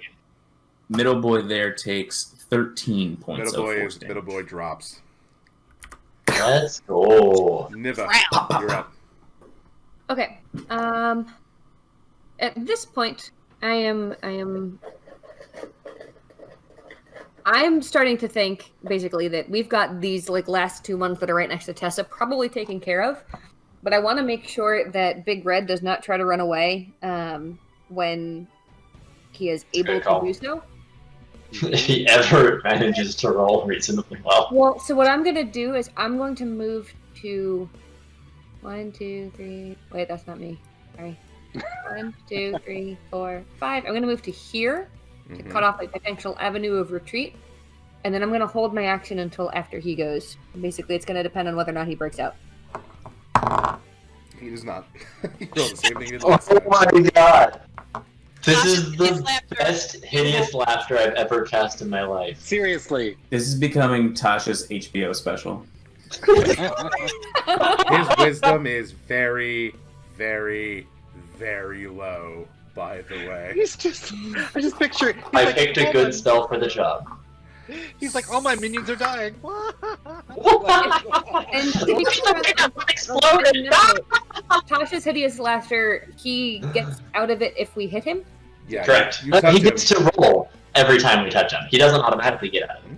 middle boy there takes 13 points Middle of boy, force damage. middle boy drops. Let's go. Niva, Wow. you're up. Okay. At this point, I'm starting to think basically that we've got these like last 2 months that are right next to Tessa probably taken care of, but I want to make sure that Big Red does not try to run away when he is able Good to call. do so. If he ever manages to roll reasonably well. Well, so what I'm gonna do is I'm going to move to 1, 2, 3. Wait, that's not me. Sorry. 1, 2, 3, 4, 5. I'm gonna move to here to Mhm. cut off a potential avenue of retreat, and then I'm gonna hold my action until after he goes. Basically, it's gonna depend on whether or not he breaks out. He does not. He rolled the same thing he did last Oh time. my god. This Tasha's is hideous the laughter. best hideous laughter I've ever cast in my life. Seriously. This is becoming Tasha's HBO special. His wisdom is very, very, very low, by the way. He's just. I just picture. He's I like, picked a "Oh, good my-" spell for the job. He's like, all my minions are dying. And to be clear, Exploded! Tasha's hideous laughter, he gets out of it if we hit him. Yeah, Correct. You touch He him. gets to roll every time we touch him. He doesn't automatically get out of it.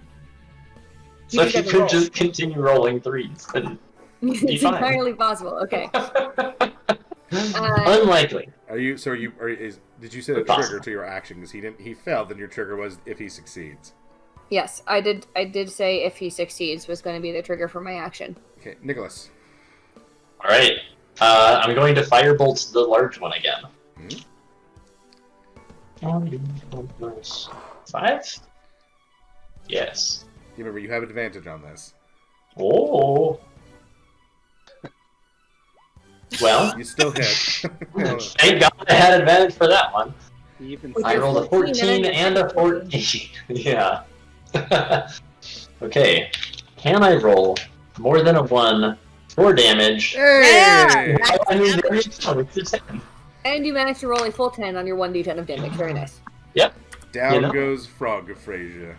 So if you doesn't could roll. just continue rolling 3s, then It's fine. entirely possible. Okay. Unlikely. Did you say the Possible. trigger to your action? Because he failed, then your trigger was if he succeeds. Yes, I did say if he succeeds was going to be the trigger for my action. Okay, Nicholas. Alright. I'm going to firebolt the large one again. 5? Yes. Remember, you have advantage on this. Oh. Well, You still hit. thank God I had advantage for that one. Even With I your rolled a 14 and a 14. 14. Yeah. Okay. Can I roll more than a 1 for damage? Hey! I mean, there you go. It's a 10. And you managed to roll a full 10 on your 1d10 of damage. Very nice. Down You know? goes Frog Frazier.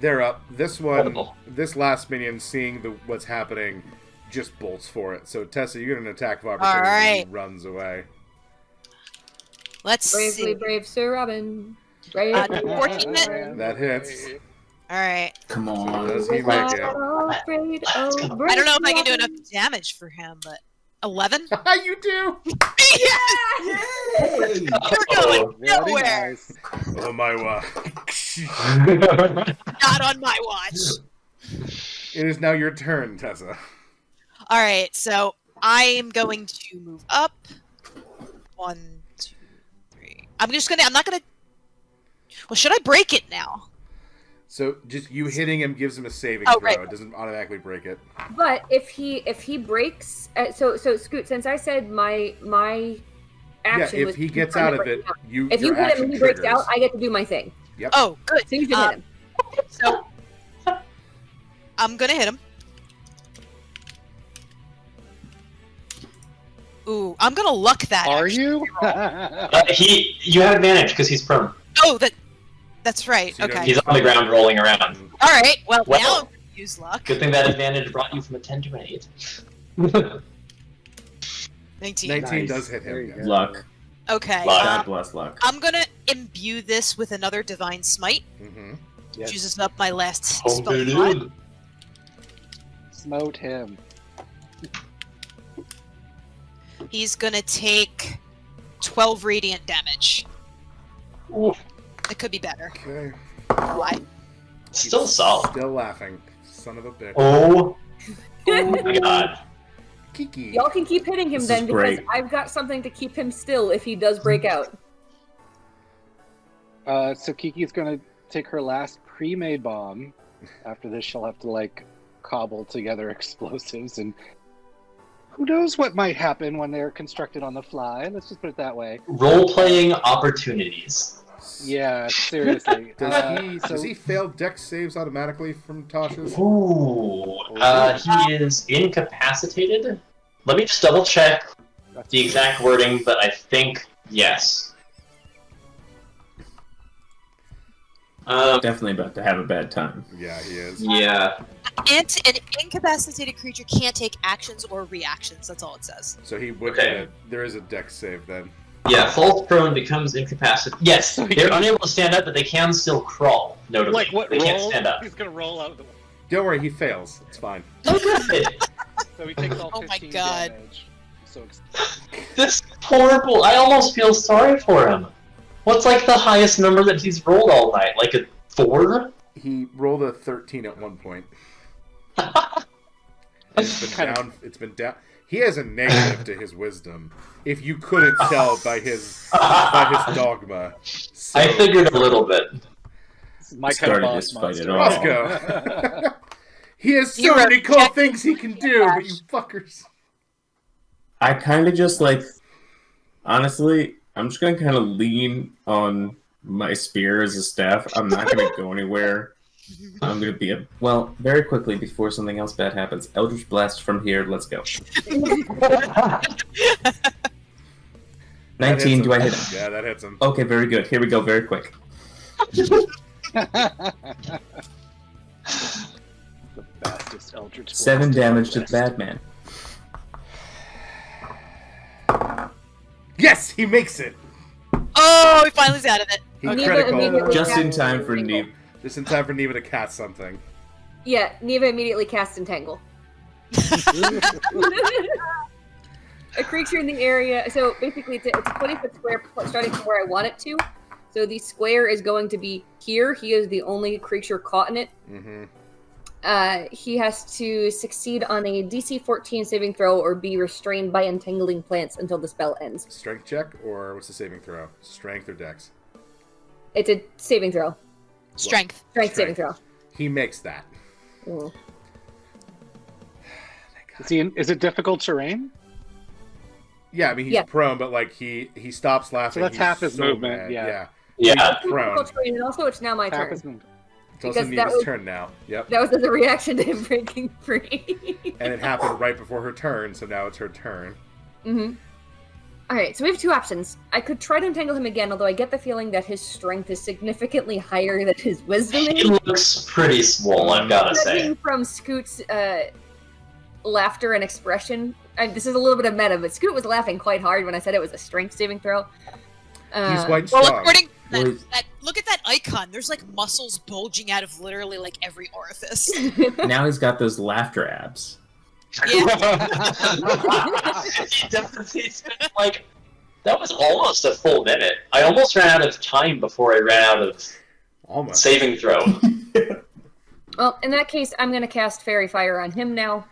They're up. This one, Incredible. this last minion, seeing what's happening, just bolts for it. So Tessa, you get an attack of opportunity. Alright. He runs away. Let's Bravely see. brave Sir Robin. Brave. 14 That hits. All right. Come on. Does he Was make not it? afraid of I don't know if I can do enough damage for him, but 11. You do. Yeah! You're going very nowhere. nice. Oh my wow. Not on my watch. It is now your turn, Tessa. All right, so I am going to move up. 1, 2, 3. I'm not gonna. Well, should I break it now? So just you hitting him gives him a saving Oh, throw. right. It doesn't automatically break it. But if he breaks, so Scoot, since I said my action Yeah, was if he gets I'm out gonna of it, break you if you your hit him action and he breaks triggers. out, I get to do my thing. Oh, good. So you should hit him. So I'm gonna hit him. Ooh, I'm gonna luck that. Are actually. you? You have advantage because he's prone. Oh, that's right. So you don't Okay. He's on the ground rolling around. All right. Well, Well- now I'm gonna use luck. Good thing that advantage brought you from a 10 to an 8. 19. 19 Nice. does hit There him. you Yeah. go. Luck. Okay. Luck. God bless luck. I'm gonna imbue this with another divine smite. Mm-hmm. Yes. Uses up my last Oh, spell dude. slot. Smote him. He's gonna take 12 radiant damage. Oof. It could be better. Okay. Why? Still solid. Still laughing. Son of a bitch. Oh my god. Kiki. Y'all can keep hitting him This then is because great. I've got something to keep him still if he does break out. So Kiki's gonna take her last pre-made bomb. After this, she'll have to like cobble together explosives, and who knows what might happen when they're constructed on the fly. Let's just put it that way. Role-playing opportunities. Yeah, seriously. Does he fail dex saves automatically from Tasha's? Ooh. He is incapacitated. Let me just double check the exact wording, but I think yes. Definitely about to have a bad time. Yeah, he is. Yeah. An incapacitated creature can't take actions or reactions. That's all it says. So he would. Okay. There is a dex save then. Yeah, falls prone becomes incapacitated. Yes, they're unable to stand up, but they can still crawl, notably. Like what they can't roll? stand up. He's gonna roll out the. Don't worry, he fails. It's fine. Oh, good. So he takes all Oh my 15 God. damage. So This horrible. I almost feel sorry for him. What's like the highest number that he's rolled all night? Like a 4? He rolled a 13 at one point. It's been down. It's been down. He has a negative to his wisdom. If you couldn't tell by his dogma. So, I figured a little bit. this is my kind of Started boss this fight at monster. all. Roscoe. He has so You many cool reject- things he can do, but you fuckers. I kind of just like, honestly, I'm just gonna kind of lean on my spear as a staff. I'm not gonna go anywhere. I'm gonna be very quickly before something else bad happens. Eldritch Blast from here. Let's go. 19. Do I hit him? Yeah, that hits him. Okay, very good. Here we go. Very quick. The fastest Eldritch 7 Blast damage to the West. bad man. Yes, he makes it. Oh, he finally's out of it. He Neva critical. immediately Just in casts time for Tickle. Neve. Just in time for Neva to cast something. Yeah, Neva immediately casts Entangle. A creature in the area. So basically, it's a 20-foot square starting from where I want it to. So the square is going to be here. He is the only creature caught in it. Mm-hmm. He has to succeed on a DC 14 saving throw or be restrained by entangling plants until the spell ends. Strength check, or what's the saving throw? Strength or dex? It's a saving throw. Strength. Strength saving throw. He makes that. Mm. Is it difficult terrain? Yeah, I mean, he's prone, but like he stops laughing. So that's he's half his so movement, mad. yeah. Yeah. He's prone. And also, it's now my turn. It's also Because Neva's turn now. Yep. That was as a reaction to him breaking free. And it happened right before her turn, so now it's her turn. Mm-hmm. Alright, so we have two options. I could try to entangle him again, although I get the feeling that his strength is significantly higher than his wisdom He is. looks pretty swole, I've gotta Judging say. from Scoot's laughter and expression, this is a little bit of meta, but Scoot was laughing quite hard when I said it was a strength saving throw. He's quite Well, strong. according to look at that icon. There's like muscles bulging out of literally like every orifice. Now he's got those laughter abs. Yeah. He definitely spent, like, that was almost a full minute. I almost ran out of time before I ran out of Almost. saving throw. Well, in that case, I'm going to cast Fairy Fire on him now.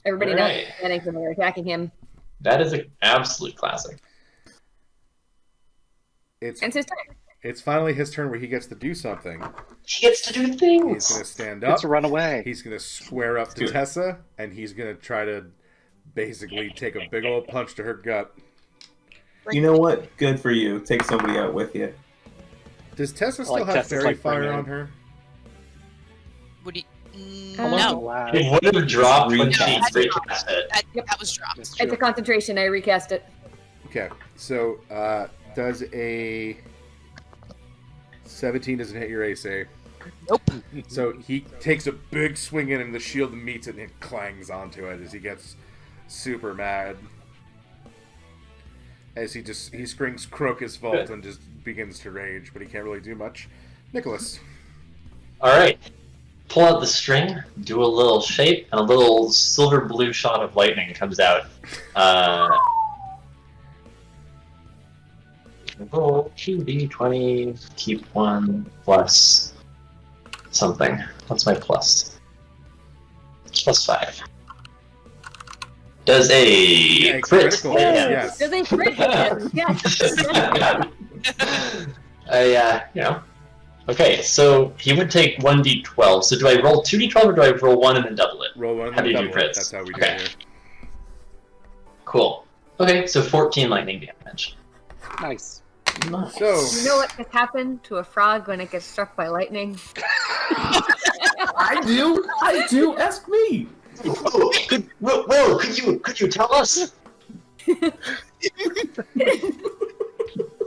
Everybody knows Alright. mechanics when they're attacking him. That is an absolute classic. And it's his turn. It's finally his turn where he gets to do something. He gets to do He's things. going to stand up. Let's run away. He's going to square up to Tessa, and he's going to try to basically take a big old punch to her gut. You know what? Good for you. Take somebody out with you. Does Tessa still like have Tessa's, fairy like, fire bringing- on her? Would he? Almost No, Allowed. It would have dropped when she Recast. recast it. that was dropped. That's It's a true. concentration. I recast it. Okay, so does a 17 doesn't hit your AC. Nope. So he takes a big swing in, and the shield meets it, and it clangs onto it as he gets super mad. As he screams Crocus Vault and just begins to rage, but he can't really do much. Nicholas. Alright. Pull out the string, do a little shape, and a little silver blue shot of lightning comes out. Roll 2d20, keep 1 plus something. What's my plus? Plus 5. Does a crit critical, hit? yes. Does a crit hit him? Yes. You know. Okay, so he would take 1d12. So do I roll 2d12 or do I roll 1 and then double it? Roll one and How do then you do double it. crits? That's how we do Okay. it here. Cool. Okay, so 14 lightning damage. Nice. Nice. So, You know what can happen to a frog when it gets struck by lightning? I do. Ask me. Oh, Will, could you tell us?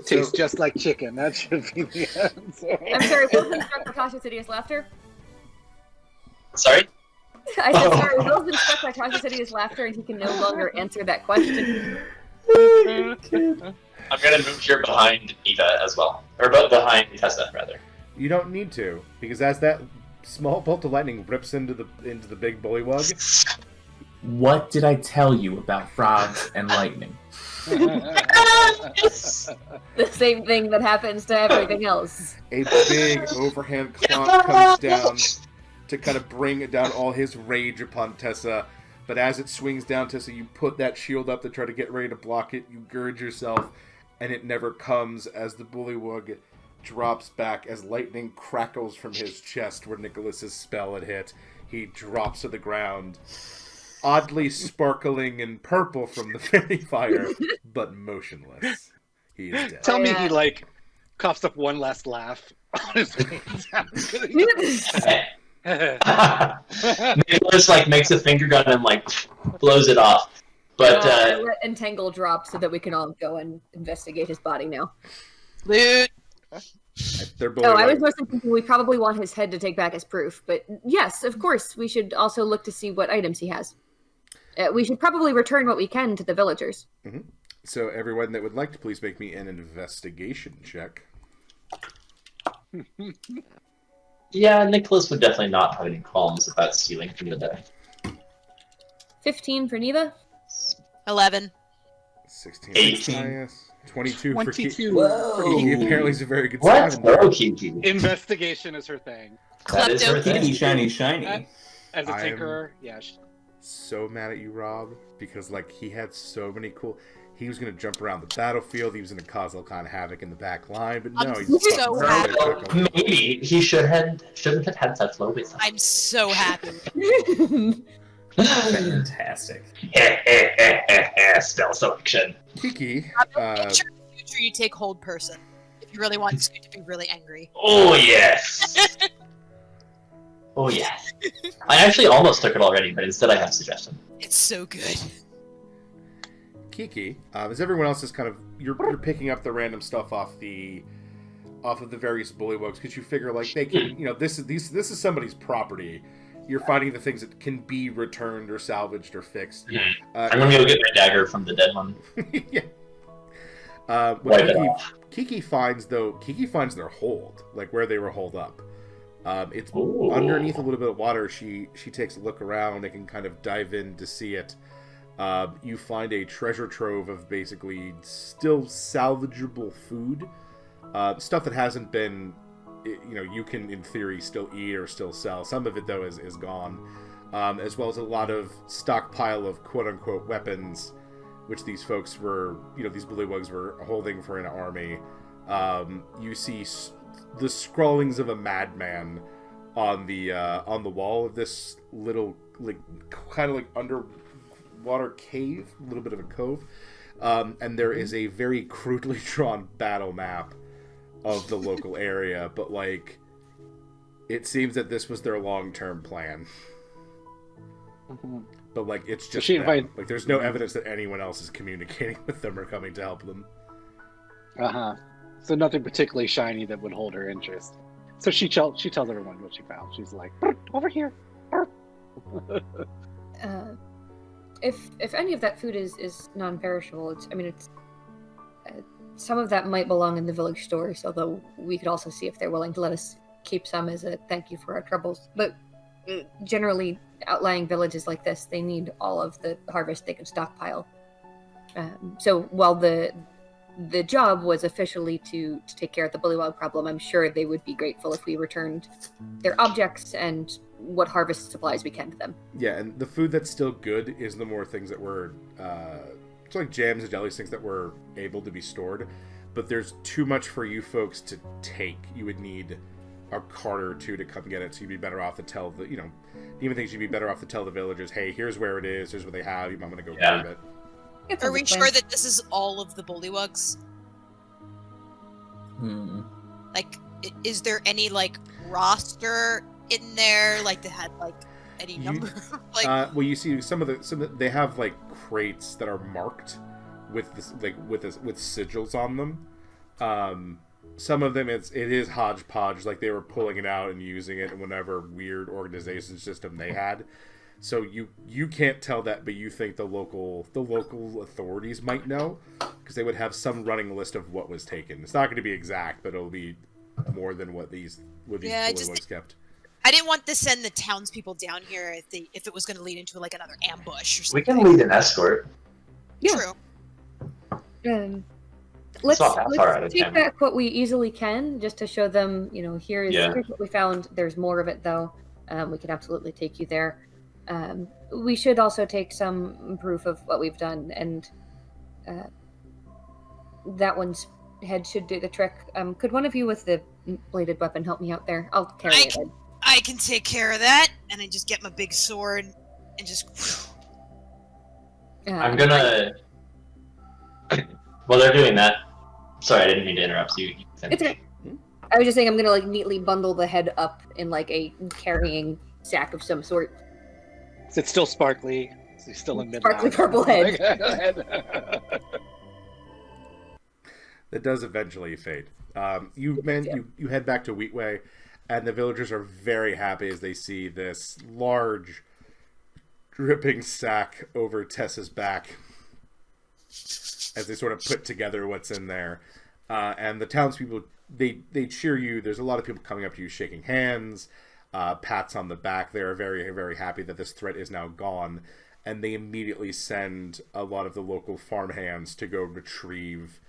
Tastes just like chicken. That should be the answer. I'm sorry, Will's been struck by Tasha's hideous laughter. Sorry? I said, sorry, Will's been struck by Tasha's hideous laughter, and he can no longer answer that question. I'm gonna move here behind Eva as well, or behind Tessa rather. you don't need to, because as that small bolt of lightning rips into the big bullywug, What did I tell you about frogs and lightning? The same thing that happens to everything else. a big overhand clomp comes down to kind of bring down all his rage upon Tessa. But as it swings down, Tessa, you put that shield up to try to get ready to block it. You gird yourself, and it never comes as the bullywug drops back as lightning crackles from his chest where Nicholas's spell had hit. He drops to the ground, oddly sparkling in purple from the fairy fire, but motionless. He is dead. Tell me Yeah. he like coughs up one last laugh on his way down. Nicholas like makes a finger gun and like blows it off. But I let Entangle drop so that we can all go and investigate his body now. Loot. Their Oh, I was bullywug. mostly thinking we probably want his head to take back as proof. But yes, of course, we should also look to see what items he has. We should probably return what we can to the villagers. So everyone that would like to, please make me an investigation check. Yeah, Nicholas would definitely not have any qualms about stealing from the dead. 15 for Neva. 11. 16 18. for Matthias. 22 for Kiki. 22. Whoa. Kiki apparently is a very good What? scavenger. Oh, Kiki. Investigation is her thing. That is her Klepto. thing. Kiki, shiny. As a I am- tinkerer, yeah. So mad at you, Rob, because like he had so many cool. He was gonna jump around the battlefield. He was gonna cause all kind of havoc in the back line, but no, I'm he's so fucking happy. took him. Maybe he shouldn't have had that flow with him. I'm so happy. Fantastic. Spell selection. Kiki, I'm sure in the future you take hold person if you really want Scoot to be really angry. Oh yes. Oh yes. I actually almost took it already, but instead I have a suggestion. It's so good. Kiki, as everyone else is kind of you're picking up the random stuff off of the various bullywugs because you figure like they can this is somebody's property. You're finding the things that can be returned or salvaged or fixed. I'm gonna go get my dagger from the dead one. Yeah. Wipe What it off. Kiki finds their hold, like where they were holed up. It's Ooh. underneath a little bit of water. She takes a look around and can kind of dive in to see it. You find a treasure trove of basically still salvageable food, stuff that hasn't been, you can in theory still eat or still sell. Some of it though is gone, as well as a lot of stockpile of quote unquote weapons, which these folks were, these bullywugs were holding for an army. You see the scrawlings of a madman on the wall of this little like kind of like underwater cave, a little bit of a cove, and there is a very crudely drawn battle map of the local area, but like it seems that this was their long-term plan. But like it's just them. Like there's no evidence that anyone else is communicating with them or coming to help them. So nothing particularly shiny that would hold her interest. So she tells everyone what she found. She's like, over here. If any of that food is non-perishable, it's some of that might belong in the village stores, although we could also see if they're willing to let us keep some as a thank you for our troubles. But generally, outlying villages like this, they need all of the harvest they can stockpile. So while the job was officially to take care of the bullywug problem, I'm sure they would be grateful if we returned their objects and what harvest supplies we can to them. Yeah, and the food that's still good is the more things that were it's like jams and jellies, things that were able to be stored. But there's too much for you folks to take. You would need a cart or two to come get it, so you'd be better off to tell the, even things you'd be better off to tell the villagers, hey, here's where it is, here's what they have, you might want to go grab it. Are we sure that this is all of the bullywugs? Like, is there any like roster in there, like that had like any number? Like, well, you see some of the they have like crates that are marked with this with sigils on them. Some of them it is hodgepodge, like they were pulling it out and using it in whatever weird organization system they had. So you can't tell that, but you think the local authorities might know, because they would have some running list of what was taken. It's not going to be exact, but it'll be more than what these bullywugs kept. I didn't want to send the townspeople down here if it was going to lead into like another ambush or something. We can lead an escort. Yeah. True. Let's let's take back what we easily can, just to show them, here's what we found. There's more of it, though. We can absolutely take you there. We should also take some proof of what we've done, and that one's head should do the trick. Could one of you with the bladed weapon help me out there? I'll carry it. I can take care of that, and I just get my big sword and just... I'm gonna... While they're doing that... Sorry, I didn't mean to interrupt you. It's okay. I was just saying I'm gonna like neatly bundle the head up in like a carrying sack of some sort. It's still sparkly. It's still in midnight. Sparkly purple head. That does eventually fade. You head back to Wheatway, and the villagers are very happy as they see this large, dripping sack over Tessa's back as they sort of put together what's in there. And the townspeople, they cheer you. There's a lot of people coming up to you, shaking hands, pats on the back. They are very, very happy that this threat is now gone. And they immediately send a lot of the local farmhands to go retrieve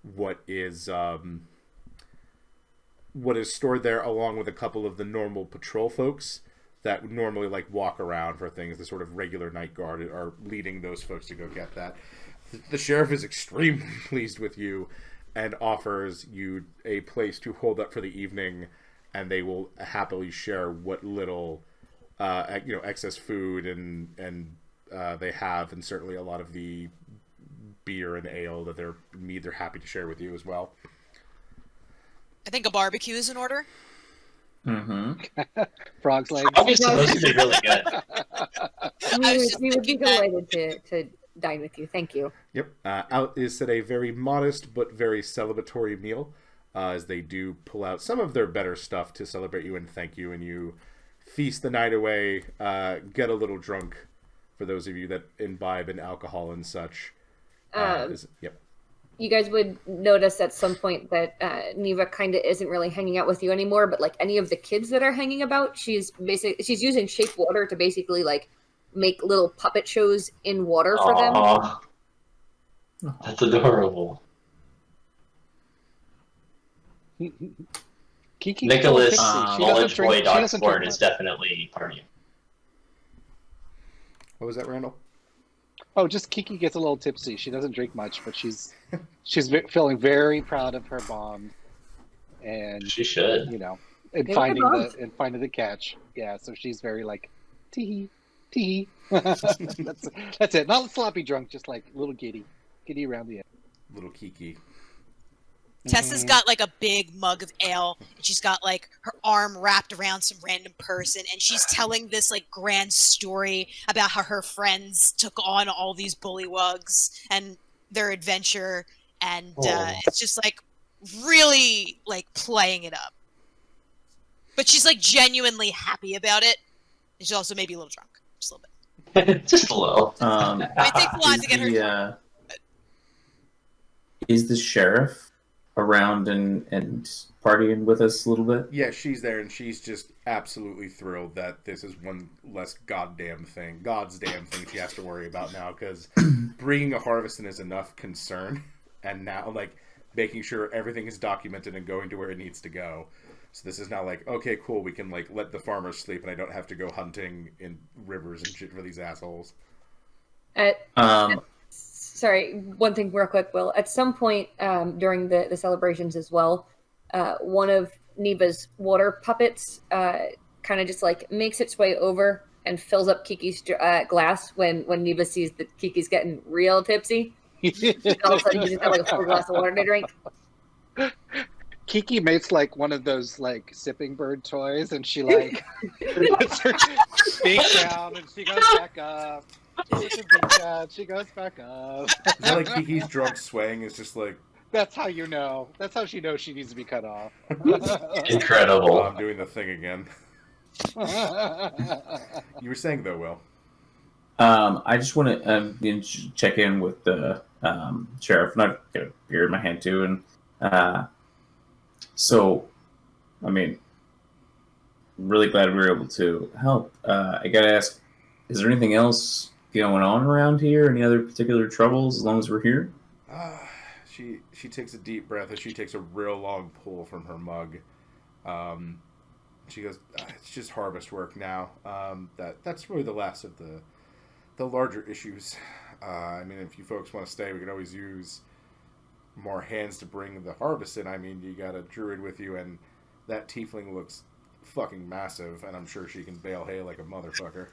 what is stored there, along with a couple of the normal patrol folks that normally like walk around for things. The sort of regular night guard are leading those folks to go get that. The sheriff is extremely pleased with you and offers you a place to hold up for the evening, and they will happily share what little excess food and they have, and certainly a lot of the beer and ale that they're happy to share with you as well. I think a barbecue is in order. Mm-hmm. Frog's legs. Obviously, supposed to be really good. We would be delighted to dine with you. Thank you. Yep. Out is set a very modest but very celebratory meal, as they do pull out some of their better stuff to celebrate you and thank you, and you feast the night away, get a little drunk for those of you that imbibe in alcohol and such. Yep. You guys would notice at some point that Neva kind of isn't really hanging out with you anymore, but like any of the kids that are hanging about, she's using shape water to basically like make little puppet shows in water for them. That's adorable. Kiki, Nicholas, she knowledge doesn't boy drink- she dog doesn't sport drink is definitely partying. What was that, Randall? Oh, just Kiki gets a little tipsy. She doesn't drink much, but she's feeling very proud of her bond, and She should. and Good finding bond. the catch. Yeah, so she's very like tee tee. That's it. Not sloppy drunk, just like little giddy around the edge. Little Kiki. Tessa's got like a big mug of ale, and she's got like her arm wrapped around some random person, and she's telling this like grand story about how her friends took on all these bullywugs and their adventure, and it's just like really like playing it up. But she's like genuinely happy about it, and she's also maybe a little drunk, just a little bit. Just a little. It takes a lot to get her. Is the sheriff around and partying with us a little bit? Yeah, she's there, and she's just absolutely thrilled that this is one less God's damn thing she has to worry about now, because bringing a harvest in is enough concern, and now, like, making sure everything is documented and going to where it needs to go. So this is now like, okay, cool, we can, like, let the farmers sleep, and I don't have to go hunting in rivers and shit for these assholes. Sorry, one thing real quick, Will. At some point during the celebrations as well, one of Neva's water puppets kind of just like makes its way over and fills up Kiki's glass when Neva sees that Kiki's getting real tipsy. All of a sudden, she's got like a full glass of water to drink. Kiki makes like one of those like sipping bird toys, and she like puts her feet down, and she goes back up. She goes back up. Is that like Kiki's drunk swaying is just like... That's how you know. That's how she knows she needs to be cut off. Incredible. Oh, I'm doing the thing again. You were saying, though, Will. I just want to check in with the sheriff. And I've got a beer in my hand, too. And so, I mean, I'm really glad we were able to help. I got to ask, is there anything else going on around here? Any other particular troubles as long as we're here? She takes a deep breath as she takes a real long pull from her mug. She goes, it's just harvest work now. That's really the last of the larger issues. I mean, if you folks want to stay, we could always use more hands to bring the harvest in. I mean, you got a druid with you, and that tiefling looks fucking massive, and I'm sure she can bale hay like a motherfucker.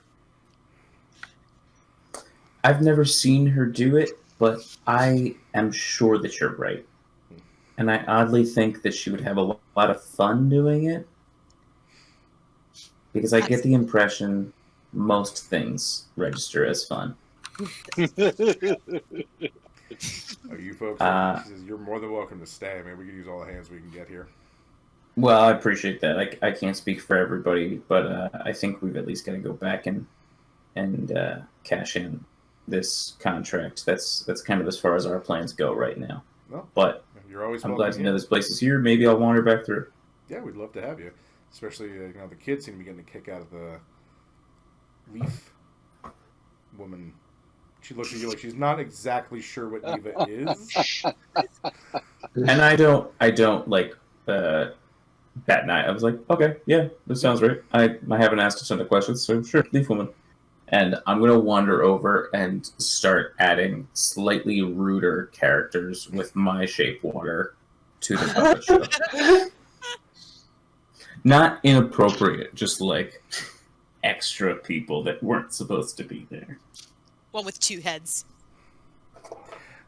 I've never seen her do it, but I am sure that you're right. And I oddly think that she would have a lot of fun doing it. Because I get the impression most things register as fun. Oh, you folks, she says, you're more than welcome to stay. I mean, we could use all the hands we can get here. Well, I appreciate that. I can't speak for everybody, but I think we've at least got to go back and cash in this contract. That's kind of as far as our plans go right now. Well, but you're always I'm welcome glad to know here. this place is here. Maybe I'll wander back through. Yeah, we'd love to have you. Especially, the kids seem to be getting a kick out of the leaf woman. She looks at you like she's not exactly sure what Eva is. And I don't like bat an eye. I was like, okay, yeah, this sounds right. I haven't asked a ton of questions, so sure, leaf woman. And I'm gonna wander over and start adding slightly ruder characters with my shape water to the puppet show. Not inappropriate, just like extra people that weren't supposed to be there. One with 2 heads.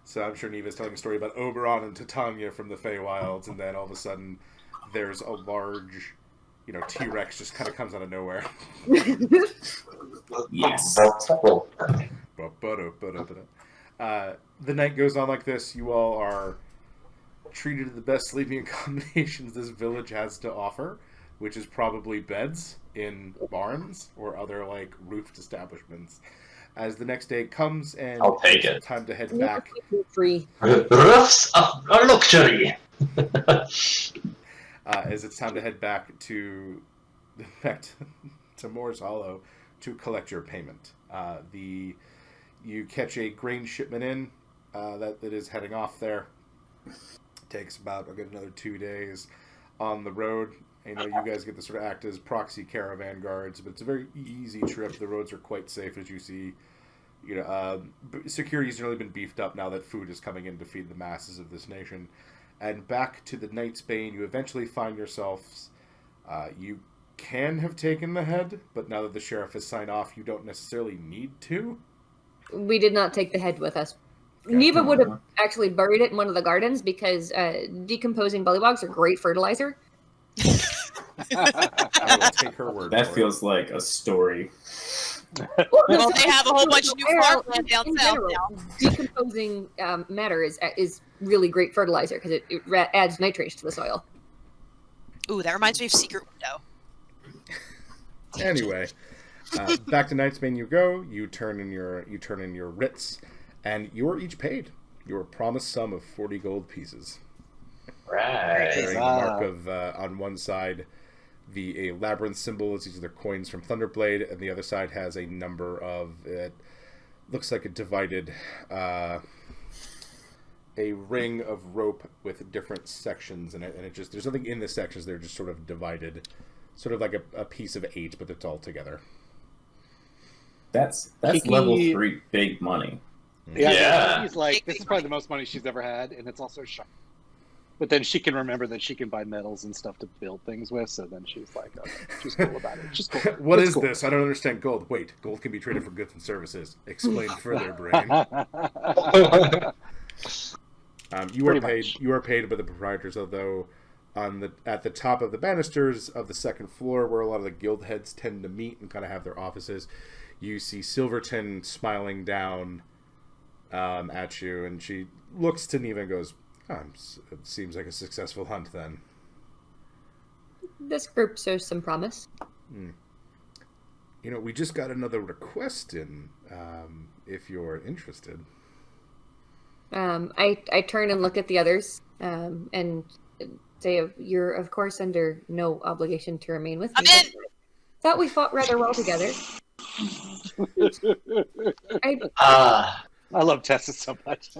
So I'm sure Neva's telling a story about Oberon and Titania from the Feywilds, and then all of a sudden there's a large, T-Rex just kind of comes out of nowhere. Yes. The night goes on like this. You all are treated to the best sleeping accommodations this village has to offer, which is probably beds in barns or other roofed establishments. As the next day comes and I'll take it's it. time to head back. Free. Roofs of luxury. As it's time to head back to Moore's Hollow to collect your payment. You catch a grain shipment in that is heading off there. Takes about another 2 days on the road. You guys get to sort of act as proxy caravan guards, but it's a very easy trip. The roads are quite safe, as you see. Security's generally been beefed up now that food is coming in to feed the masses of this nation. And back to the Knight's Bane, you eventually find yourselves. You can have taken the head, but now that the sheriff has signed off, you don't necessarily need to. We did not take the head with us. Neva would have actually buried it in one of the gardens because decomposing bullywugs are great fertilizer. I will take her word That for feels like a story. Well, they have a whole bunch of new farmland down in south general, now. Decomposing matter is really great fertilizer because it adds nitrates to the soil. Ooh, that reminds me of Secret Window. Anyway, back to Knightsbane you go. You turn in your writs, and you are each paid your promised sum of 40 gold pieces. Right. Carrying the mark of on one side a labyrinth symbol. These are the coins from Thunderblade, and the other side has a number of it. Looks like a divided a ring of rope with different sections in it, and there's nothing in the sections. They're just sort of divided, sort of like a piece of 8, but it's all together. That's Kiki- level 3 big money. Yeah. She's like, this is probably the most money she's ever had, and it's also shiny. But then she can remember that she can buy metals and stuff to build things with, so then she's like, okay, she's cool about it. She's cool. What It's is cool. this? I don't understand gold. Wait, gold can be traded for goods and services. Explain further, brain. You are Pretty paid. much. You are paid by the proprietors, although at the top of the banisters of the second floor, where a lot of the guild heads tend to meet and kind of have their offices, you see Silverton smiling down at you, and she looks to Neva and goes, "It seems like a successful hunt, then." This group shows some promise. We just got another request in. If you're interested. I turn and look at the others and say, "You're of course under no obligation to remain with me." I'm in! Thought we fought rather well together. I love Tessa so much.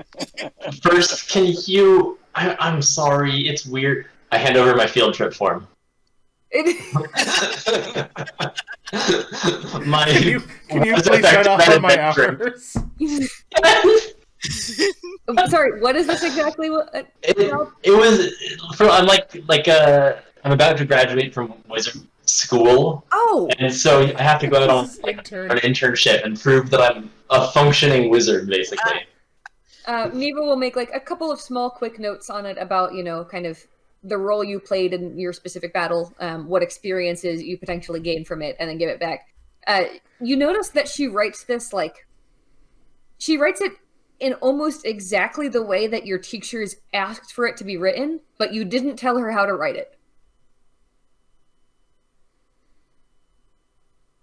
First, can you... I'm sorry, it's weird. I hand over my field trip form. Can you please sign off on my hours? Sorry, what is this exactly? It was from I'm about to graduate from wizard school, and so I have to go out on an internship and prove that I'm a functioning wizard, basically. Neva will make a couple of small quick notes on it about kind of the role you played in your specific battle, what experiences you potentially gained from it, and then give it back. You notice that she writes this she writes it in almost exactly the way that your teachers asked for it to be written, but you didn't tell her how to write it.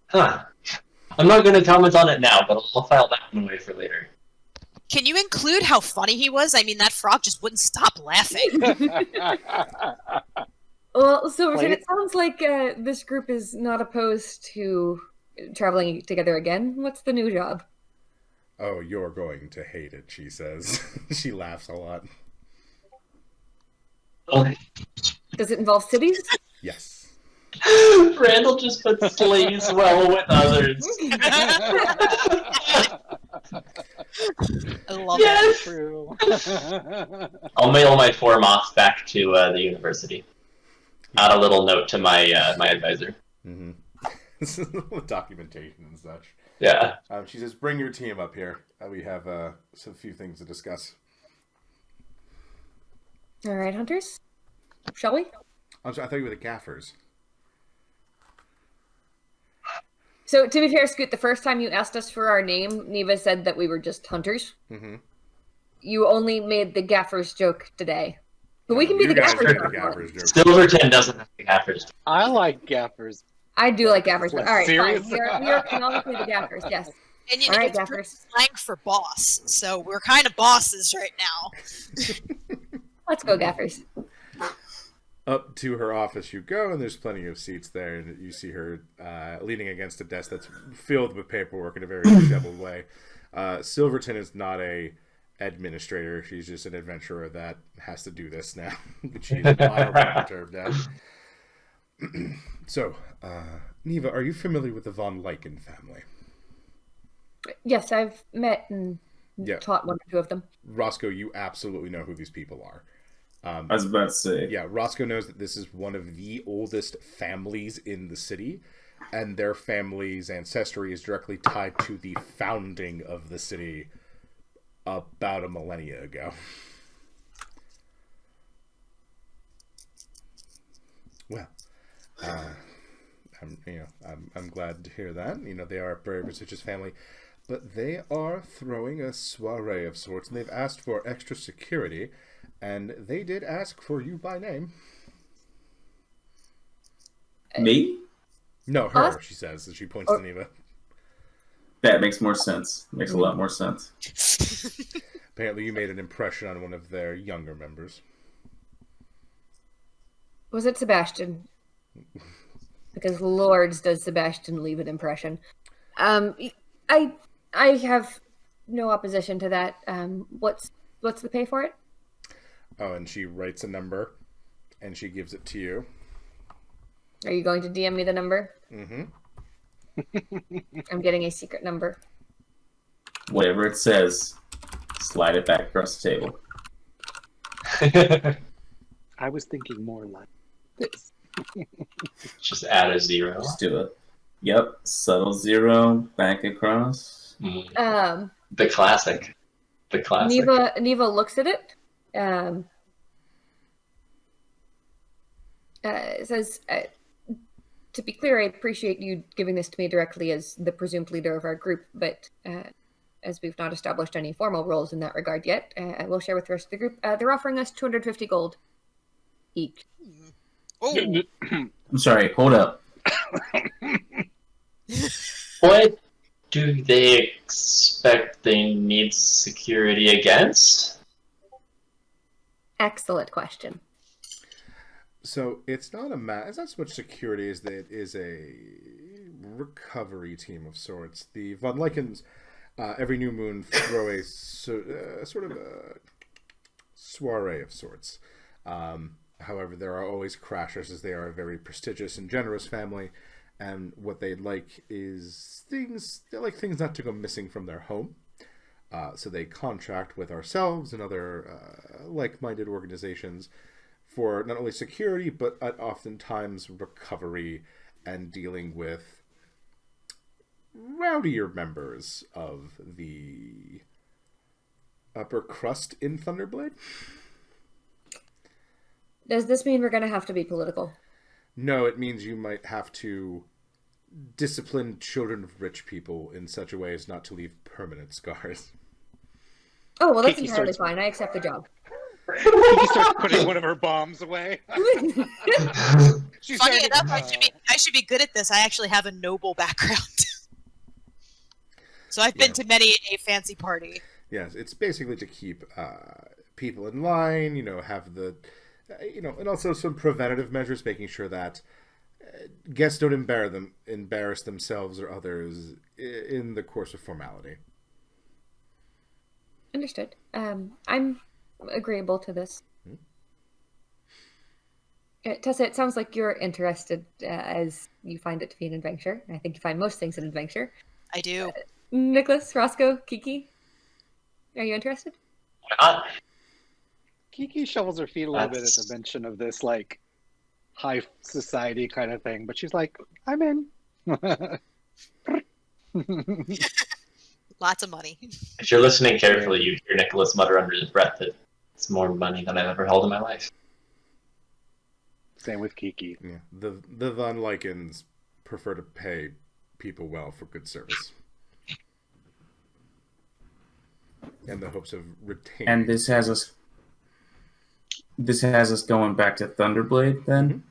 Huh. I'm not going to comment on it now, but I'll file that one away for later. Can you include how funny he was? I mean, that frog just wouldn't stop laughing. Well, Silverton, it sounds like this group is not opposed to traveling together again. What's the new job? Oh, you're going to hate it, she says. She laughs a lot. Does it involve cities? Yes. Randall just put slays well with others. I love Yes! True. I'll mail my 4 moths back to the university. Add a little note to my my advisor. Mm-hmm. Documentation and such. Yeah. She says, bring your team up here. We have a few things to discuss. All right, hunters. Shall we? I'm sorry, I thought you were the gaffers. So, to be fair, Scoot, the first time you asked us for our name, Neva said that we were just hunters. Mm-hmm. You only made the gaffers joke today. But we can be You the guys gaffers. are the gaffers joke. Silverton doesn't have the gaffers. I like gaffers. I do like gaffers. But all right, Serious? fine. We are canonically the gaffers, yes. And you All know, right, it's gaffers. slang for boss, so we're kind of bosses right now. Let's go, gaffers. Up to her office you go, and there's plenty of seats there, and you see her leaning against a desk that's filled with paperwork in a very disheveled way. Silverton is not a administrator. She's just an adventurer that has to do this now. She's mildly perturbed now. So, Neva, are you familiar with the von Lycan family? Yes, I've met and taught one or two of them. Roscoe, you absolutely know who these people are. I was about to say. Yeah, Roscoe knows that this is one of the oldest families in the city, and their family's ancestry is directly tied to the founding of the city about a millennia ago. Well, I'm glad to hear that. You know, they are a very prestigious family, but they are throwing a soiree of sorts, and they've asked for extra security. And they did ask for you by name. Me? No, her, she says, as she points to Neva. That makes more sense. Makes a lot more sense. Apparently you made an impression on one of their younger members. Was it Sebastian? Because Lords does Sebastian leave an impression. I have no opposition to that. What's the pay for it? Oh, and she writes a number, and she gives it to you. Are you going to DM me the number? Mm-hmm. I'm getting a secret number. Whatever it says, slide it back across the table. I was thinking more like this. Just add a 0. Just do it. Yep, subtle 0 back across. The classic. The classic. Neva looks at it. It says, to be clear, I appreciate you giving this to me directly as the presumed leader of our group, but as we've not established any formal roles in that regard yet, I will share with the rest of the group. They're offering us 250 gold each. Oh, I'm sorry, hold up. What do they expect they need security against? Excellent question. So it's not it's not so much security as that it is a recovery team of sorts. The von Lycans every new moon throw a sort of a soiree of sorts. However, there are always crashers, as they are a very prestigious and generous family, and what they'd like is things not to go missing from their home. So they contract with ourselves and other like-minded organizations for not only security, but oftentimes recovery and dealing with rowdier members of the upper crust in Thunderblade. Does this mean we're going to have to be political? No, it means you might have to discipline children of rich people in such a way as not to leave permanent scars. Oh, well, that's Kiki entirely starts- fine. I accept the job. Kiki starts putting one of her bombs away. She's funny saying, enough, I should be good at this. I actually have a noble background. So I've been to many a fancy party. Yes, it's basically to keep people in line, have the, and also some preventative measures, making sure that guests don't embarrass themselves or others in the course of formality. Understood. I'm agreeable to this. Tessa, it sounds like you're interested as you find it to be an adventure. I think you find most things an adventure. I do. Nicholas, Roscoe, Kiki, are you interested? Why not? Kiki shovels her feet a little bit at the mention of this like high society kind of thing, but she's like, I'm in. Lots of money. If you're listening carefully, you hear Nicholas mutter under his breath that it's more money than I've ever held in my life. Same with Kiki. Yeah, the Von Lycans prefer to pay people well for good service, in the hopes of retaining. And this has us going back to Thunderblade then?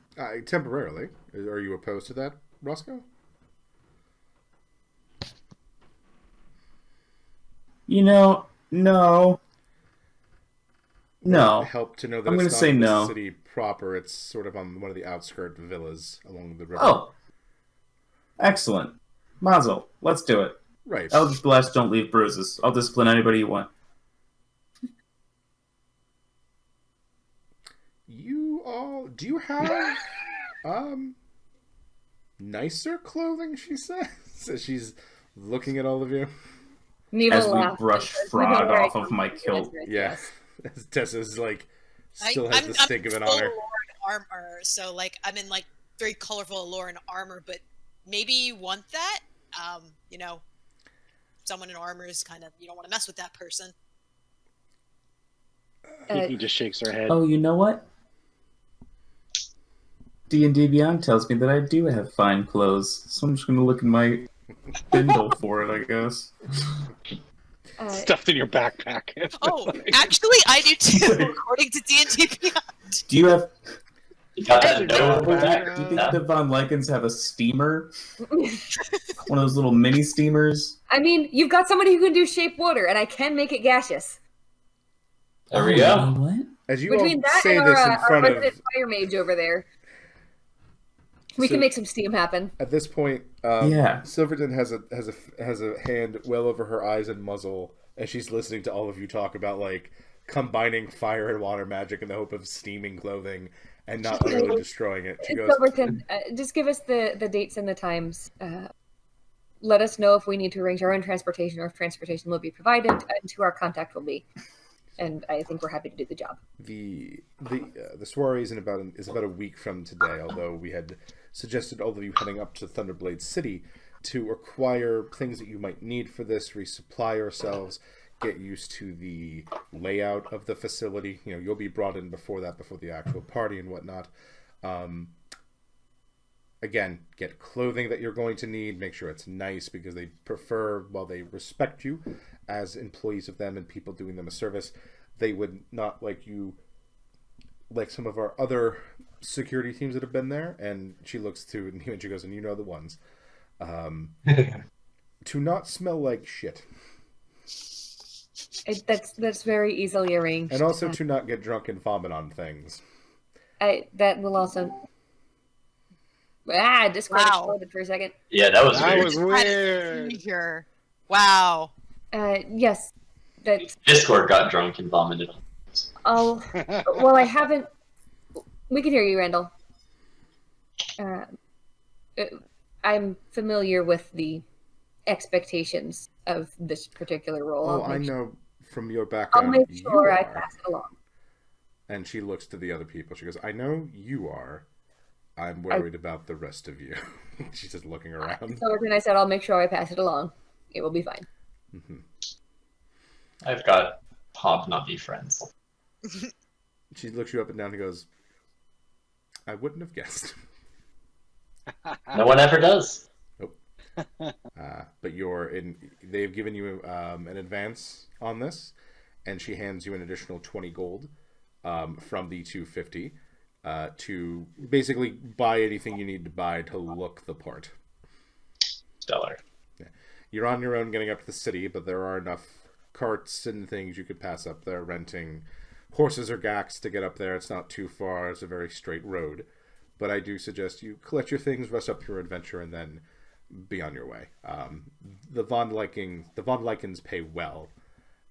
Temporarily. Are you opposed to that, Roscoe? No. Help to know that I'm it's gonna not say in the no. city proper. It's sort of on one of the outskirt villas along the river. Oh. Excellent. Mazel, let's do it. Right. Eldritch Blast, don't leave bruises. I'll discipline anybody you want. You all... Do you have... nicer clothing, she says, as she's looking at all of you. Neva As we laughs brush because frog Neva very off of my kilt. confident, Yeah. yes. As Tessa's, like, still has the stink of it on full her. Lauren armor, so like I'm in like very colorful Lauren armor, but maybe you want that. Someone in armor is kind of, you don't want to mess with that person. Kiki just shakes her head. Oh, you know what? D&D Beyond tells me that I do have fine clothes, so I'm just going to look in my bindle for it, I guess. Stuffed in your backpack. Oh, actually, I do too, according to D&D Beyond. Do you have... You got that That's a note good back? Do you think the Von Lycans have a steamer? One of those little mini steamers? I mean, you've got somebody who can do shape water, and I can make it gaseous. There we You go. know what? As you Between all that say and this our, in front our of... resident fire mage over there, we So- can make some steam happen. At this point, Yeah. Silverton has a hand well over her eyes and muzzle as she's listening to all of you talk about, like, combining fire and water magic in the hope of steaming clothing and not utterly destroying it. She goes, Silverton, just give us the dates and the times. Let us know if we need to arrange our own transportation or if transportation will be provided and who our contact will be. And I think we're happy to do the job. the soiree is about a week from today, although we had suggested all of you heading up to Thunderblade City to acquire things that you might need for this, resupply yourselves, get used to the layout of the facility. You'll be brought in before the actual party and whatnot. Again, get clothing that you're going to need. Make sure it's nice, because they prefer, while they respect you as employees of them and people doing them a service, they would not like you like some of our other security teams that have been there. And she looks to you and she goes, and you know the ones. To not smell like shit. That's very easily arranged. And also to not get drunk and vomit on things. That will also... Discord Wow. exploded for a second. Yeah, that was That weird. was weird. Seizure. Wow. Yes, that... Discord got drunk and vomited. Oh, well, I haven't... We can hear you, Randall. I'm familiar with the expectations of this particular role. Oh, I'll I make know from your I'll background make you sure I are. pass it along. And she looks to the other people. She goes, I know you are. I'm worried about the rest of you. She's just looking around. So when I said I'll make sure I pass it along, it will be fine. Mm-hmm. I've got hobnobby friends. She looks you up and down and goes, I wouldn't have guessed. No one ever does. But they've given you an advance on this, and she hands you an additional 20 gold from the 250 to basically buy anything you need to buy to look the part. Stellar. Yeah. You're on your own getting up to the city, but there are enough carts and things you could pass up there, renting horses or gacks to get up there. It's not too far. It's a very straight road. But I do suggest you collect your things, rest up your adventure, and then be on your way. The Von Lycans pay well,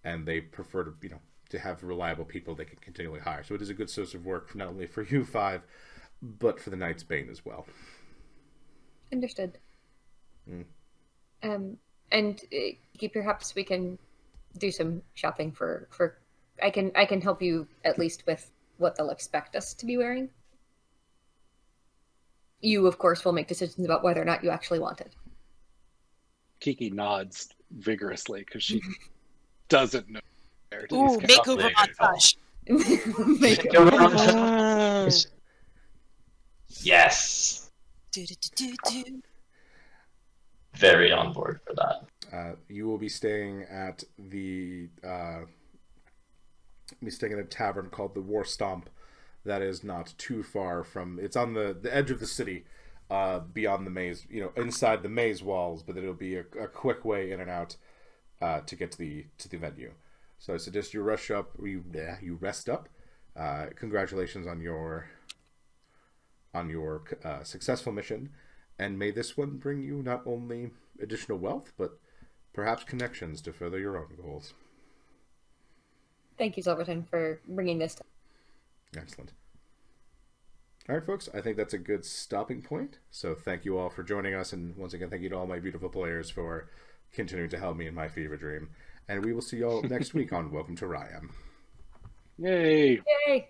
and they prefer to have reliable people they can continually hire. So it is a good source of work, not only for you five, but for the Knight's Bane as well. Understood. And perhaps we can do some shopping for. I can help you at least with what they'll expect us to be wearing. You, of course, will make decisions about whether or not you actually want it. Kiki nods vigorously because she doesn't know. Ooh, makeover montage. Yes. Very on board for that. You will be staying at a tavern called the War Stomp. That is not too far from. It's on the edge of the city, beyond the maze. Inside the maze walls, but it'll be a quick way in and out to get to the venue. So I suggest you rush up. You rest up. Congratulations on your successful mission, and may this one bring you not only additional wealth, but perhaps connections to further your own goals. Thank you, Silverton, for bringing this. Excellent. All right, folks, I think that's a good stopping point. So thank you all for joining us, and once again, thank you to all my beautiful players for continuing to help me in my fever dream. And we will see you all next week on Welcome to Ryam. Yay! Yay!